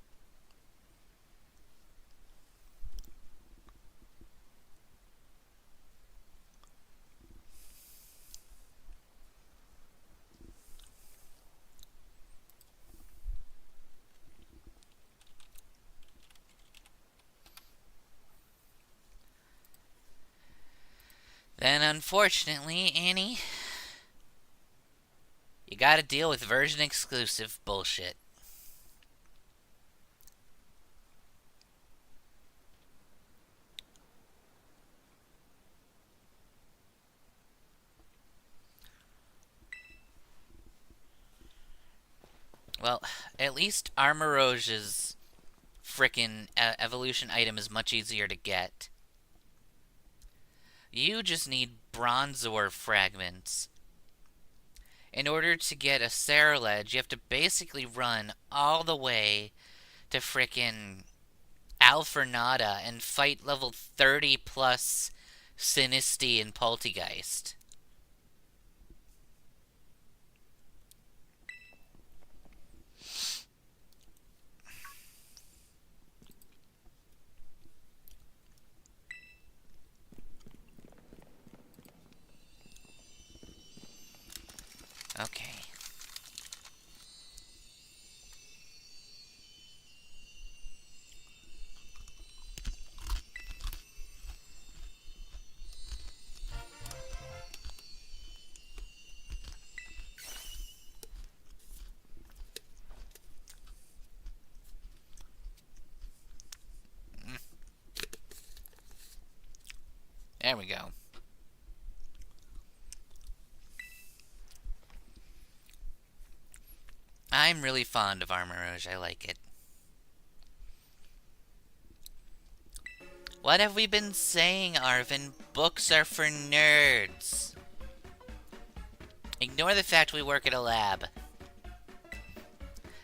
Then, unfortunately, Annie, you gotta deal with version exclusive bullshit. Well, at least Armoroge's frickin' evolution item is much easier to get. You just need Bronzor fragments. In order to get a Scarlet, you have to basically run all the way to frickin' Alfornada and fight level 30 plus Sinistea and Poltegeist. Okay. There we go. I'm really fond of Armoroge. I like it. What have we been saying, Arvin? Books are for nerds. Ignore the fact we work at a lab.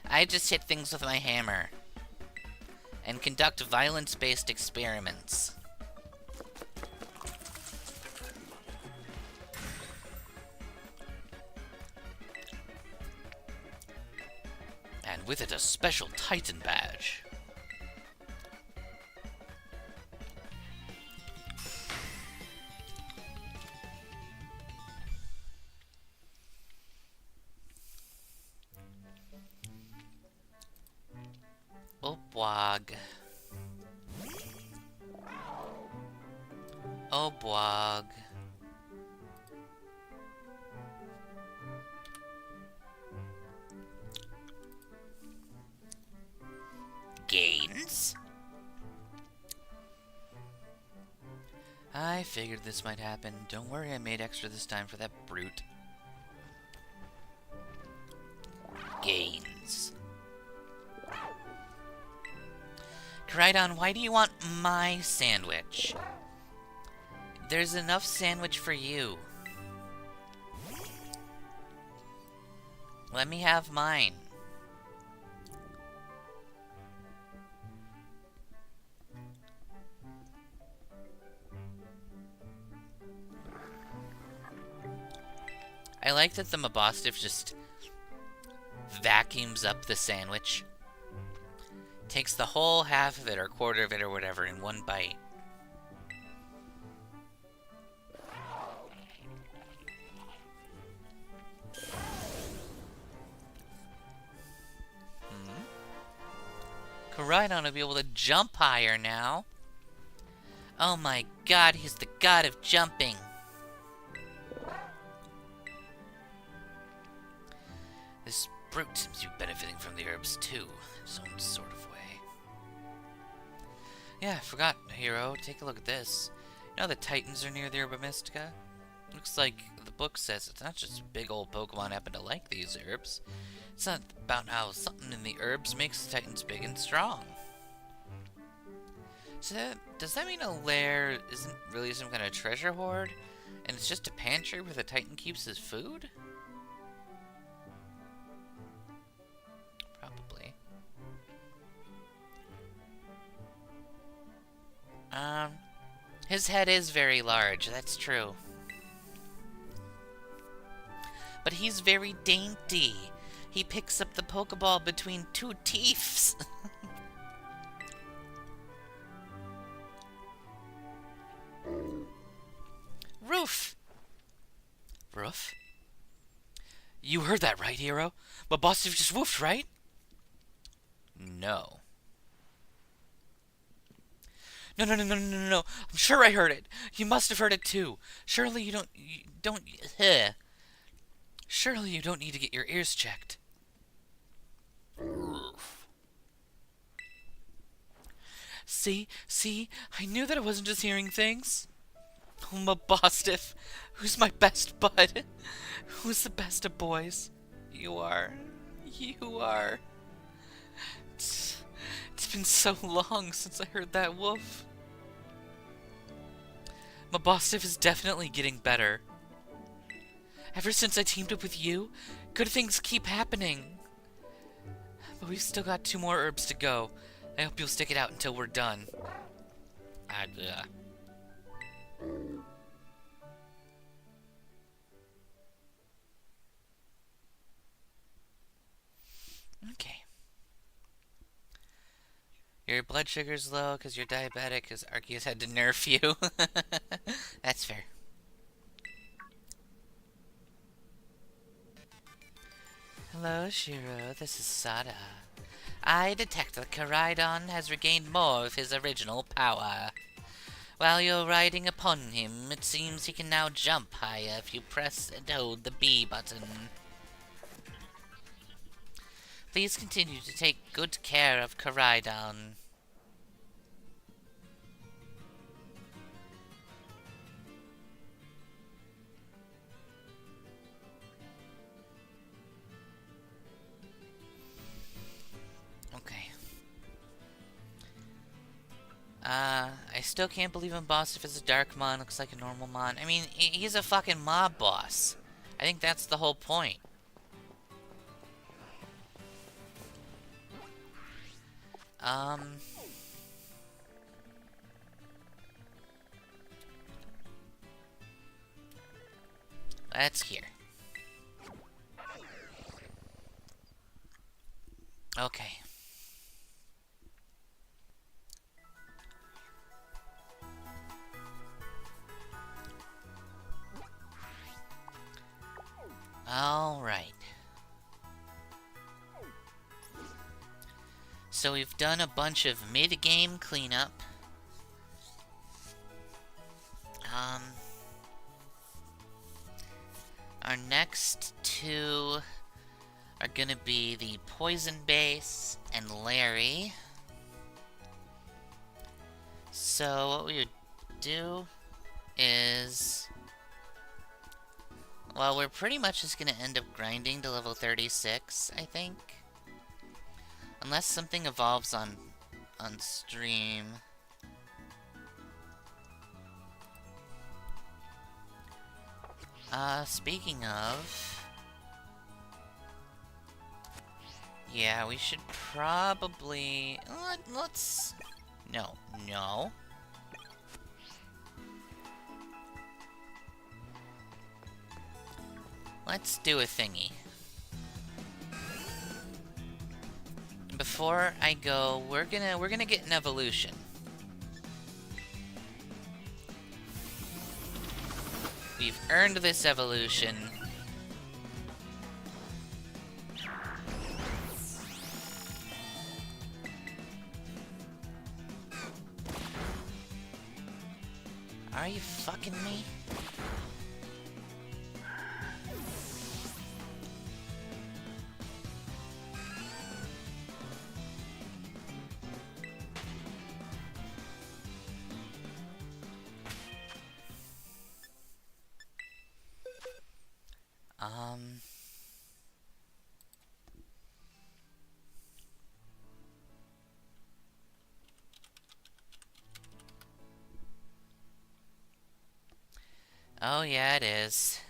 I just hit things with my hammer. And conduct violence-based experiments. And with it a special Titan badge. Obwag. Obwag. Gains? I figured this might happen. Don't worry, I made extra this time for that brute. Gains. Crydon, why do you want my sandwich? There's enough sandwich for you. Let me have mine. I like that the Mabostiff just vacuums up the sandwich. Takes the whole half of it or quarter of it or whatever in one bite. Koraidon will be able to jump higher now. Oh my god, he's the god of jumping. This brute seems to be benefiting from the herbs too, in his own sort of way. Yeah, I forgot, hero. Take a look at this. You know the Titans are near the Herba Mystica? Looks like the book says it's not just a big old Pokemon happen to like these herbs. It's not about how something in the herbs makes the Titans big and strong. So does that mean a lair isn't really some kind of treasure hoard? And it's just a pantry where the Titan keeps his food? Probably. His head is very large, that's true. But he's very dainty. He picks up the Pokeball between two teeths. Roof! Roof? You heard that right, Hero? But Boss just woofed, right? No. No. I'm sure I heard it. You must have heard it too. Surely you don't Surely you don't need to get your ears checked. See? I knew that I wasn't just hearing things. Oh, my Bostiff, who's my best bud? Who's the best of boys? You are. It's been so long since I heard that woof. My Bostiff is definitely getting better. Ever since I teamed up with you, good things keep happening. But we've still got 2 more herbs to go. I hope you'll stick it out until we're done. Okay. Your blood sugar's low because you're diabetic because Arceus had to nerf you. That's fair. Hello, Shiro. This is Sada. I detect that Koraidon has regained more of his original power. While you're riding upon him, it seems he can now jump higher if you press and hold the B button. Please continue to take good care of Koraidon. Okay. I still can't believe him, boss. If it's a dark mon, looks like a normal mon. I mean, he's a fucking mob boss. I think that's the whole point. Let's hear. Okay. Alright. So we've done a bunch of mid-game cleanup. Our next 2 are gonna be the Poison Base and Larry. So what we would do is... well, we're pretty much just gonna end up grinding to level 36, I think. Unless something evolves on stream. Speaking of... yeah, we should probably... let's... No. Let's do a thingy. Before I go, we're gonna get an evolution. We've earned this evolution. Are you fucking me? Oh, yeah, it is.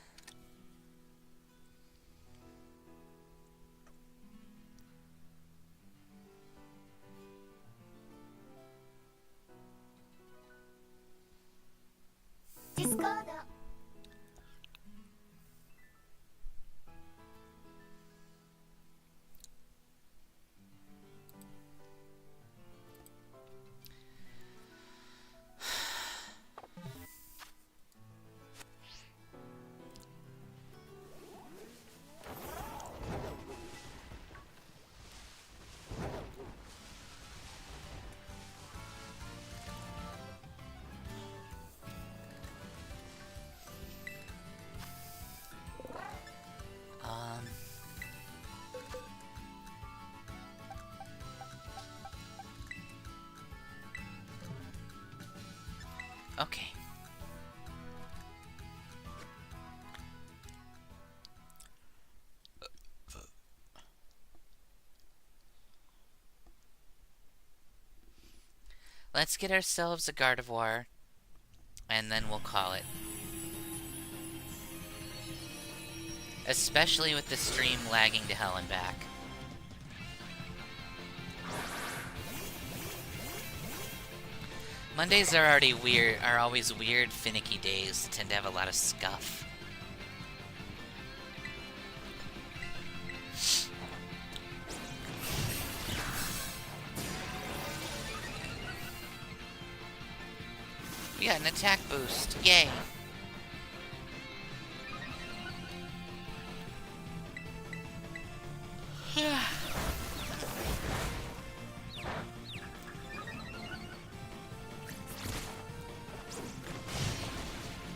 Um... Okay. Let's get ourselves a Gardevoir, and then we'll call it. Especially with the stream lagging to hell and back. Mondays are always weird, finicky days, tend to have a lot of scuff. We got an attack boost, yay!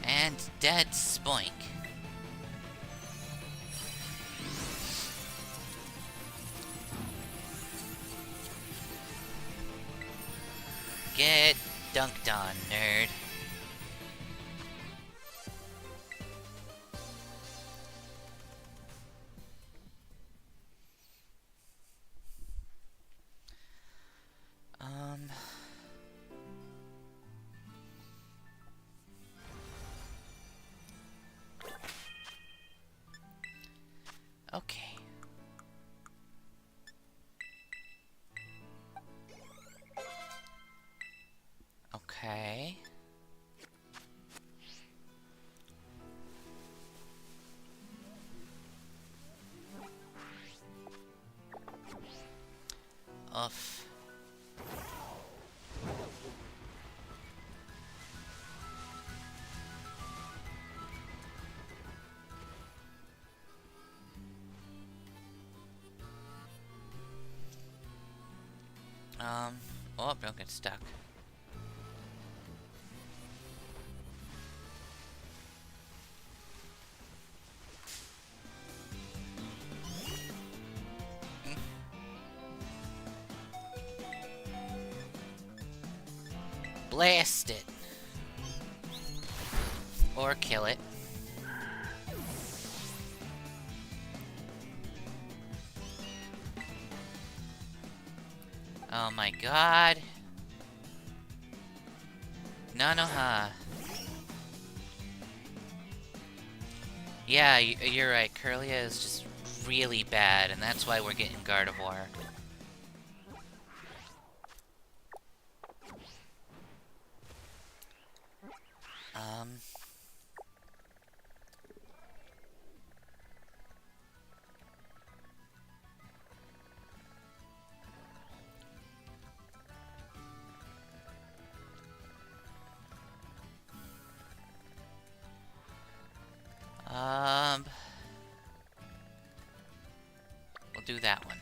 And dead spoink. Get dunked on, nerd. Okay. Okay. Oof. Oh, don't get stuck. Blast it. Or kill it. Oh my god. Nanoha. Yeah, you're right. Curlia is just really bad, and that's why we're getting Gardevoir. We'll do that one.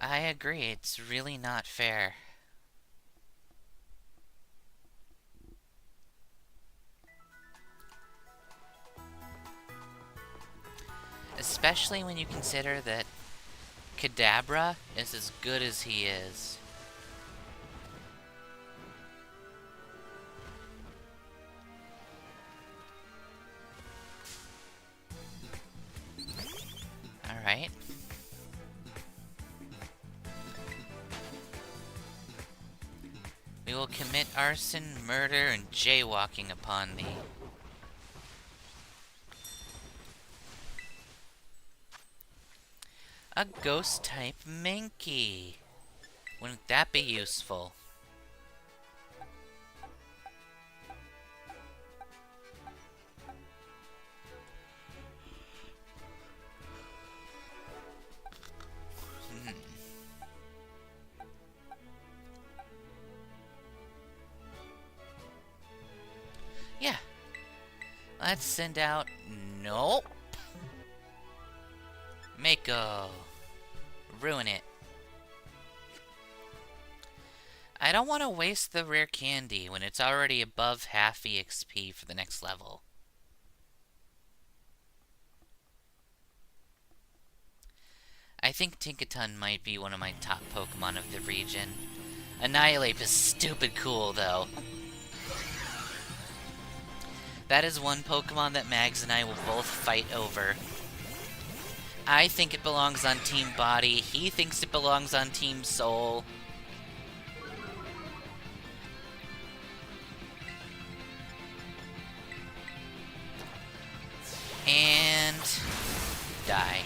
I agree, it's really not fair. Especially when you consider that Kadabra is as good as he is. Alright. will commit arson, murder, and jaywalking upon thee. A ghost-type Minky. Wouldn't that be useful? Yeah. Let's send out... Nope. Mako. Ruin it. I don't want to waste the rare candy when it's already above half EXP for the next level. I think Tinkaton might be one of my top Pokemon of the region. Annihilate is stupid cool, though. That is one Pokemon that Mags and I will both fight over. I think it belongs on Team Body. He thinks it belongs on Team Soul. And... die.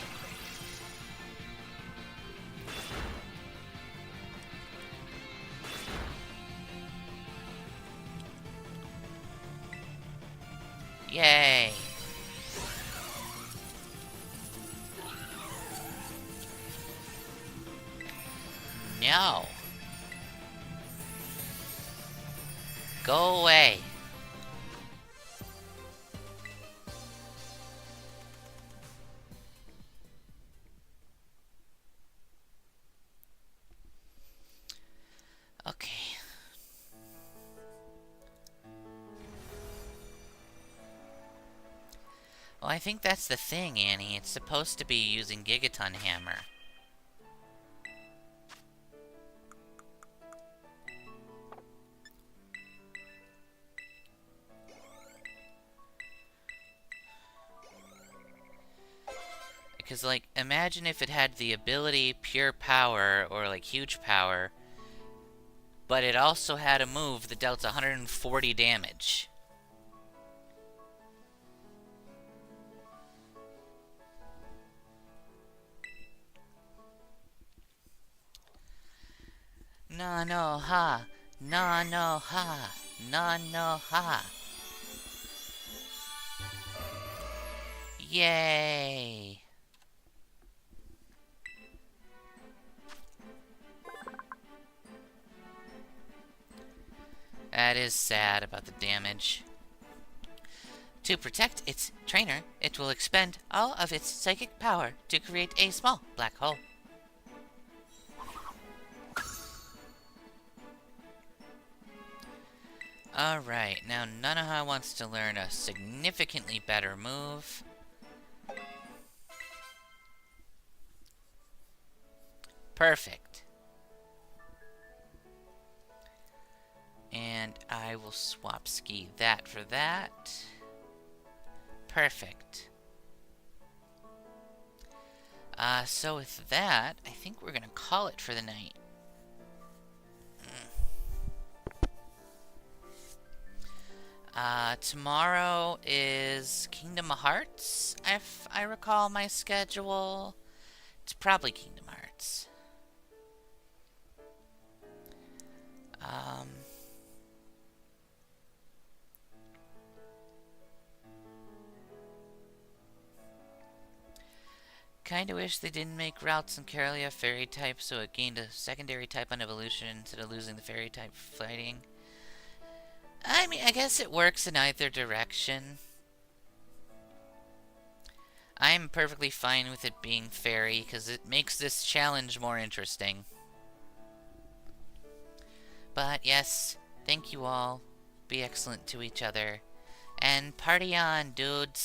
Yay! No! Go away! Okay. Well, I think that's the thing, Annie. It's supposed to be using Gigaton Hammer. Because, like, imagine if it had the ability Pure Power, or, like, Huge Power, but it also had a move that dealt 140 damage. No, no, ha. No, no, ha. No, no, ha. Yay. That is sad about the damage. To protect its trainer, it will expend all of its psychic power to create a small black hole. Alright, now Nanoha wants to learn a significantly better move. Perfect. And I will swap ski that for that. Perfect. So with that, I think we're gonna call it for the night. Tomorrow is Kingdom Hearts, if I recall my schedule. It's probably Kingdom Hearts. Kinda wish they didn't make Routes and Carelia fairy type so it gained a secondary type on evolution instead of losing the fairy type fighting. I mean, I guess it works in either direction. I'm perfectly fine with it being fairy because it makes this challenge more interesting. But yes, thank you all. Be excellent to each other. And party on, dudes.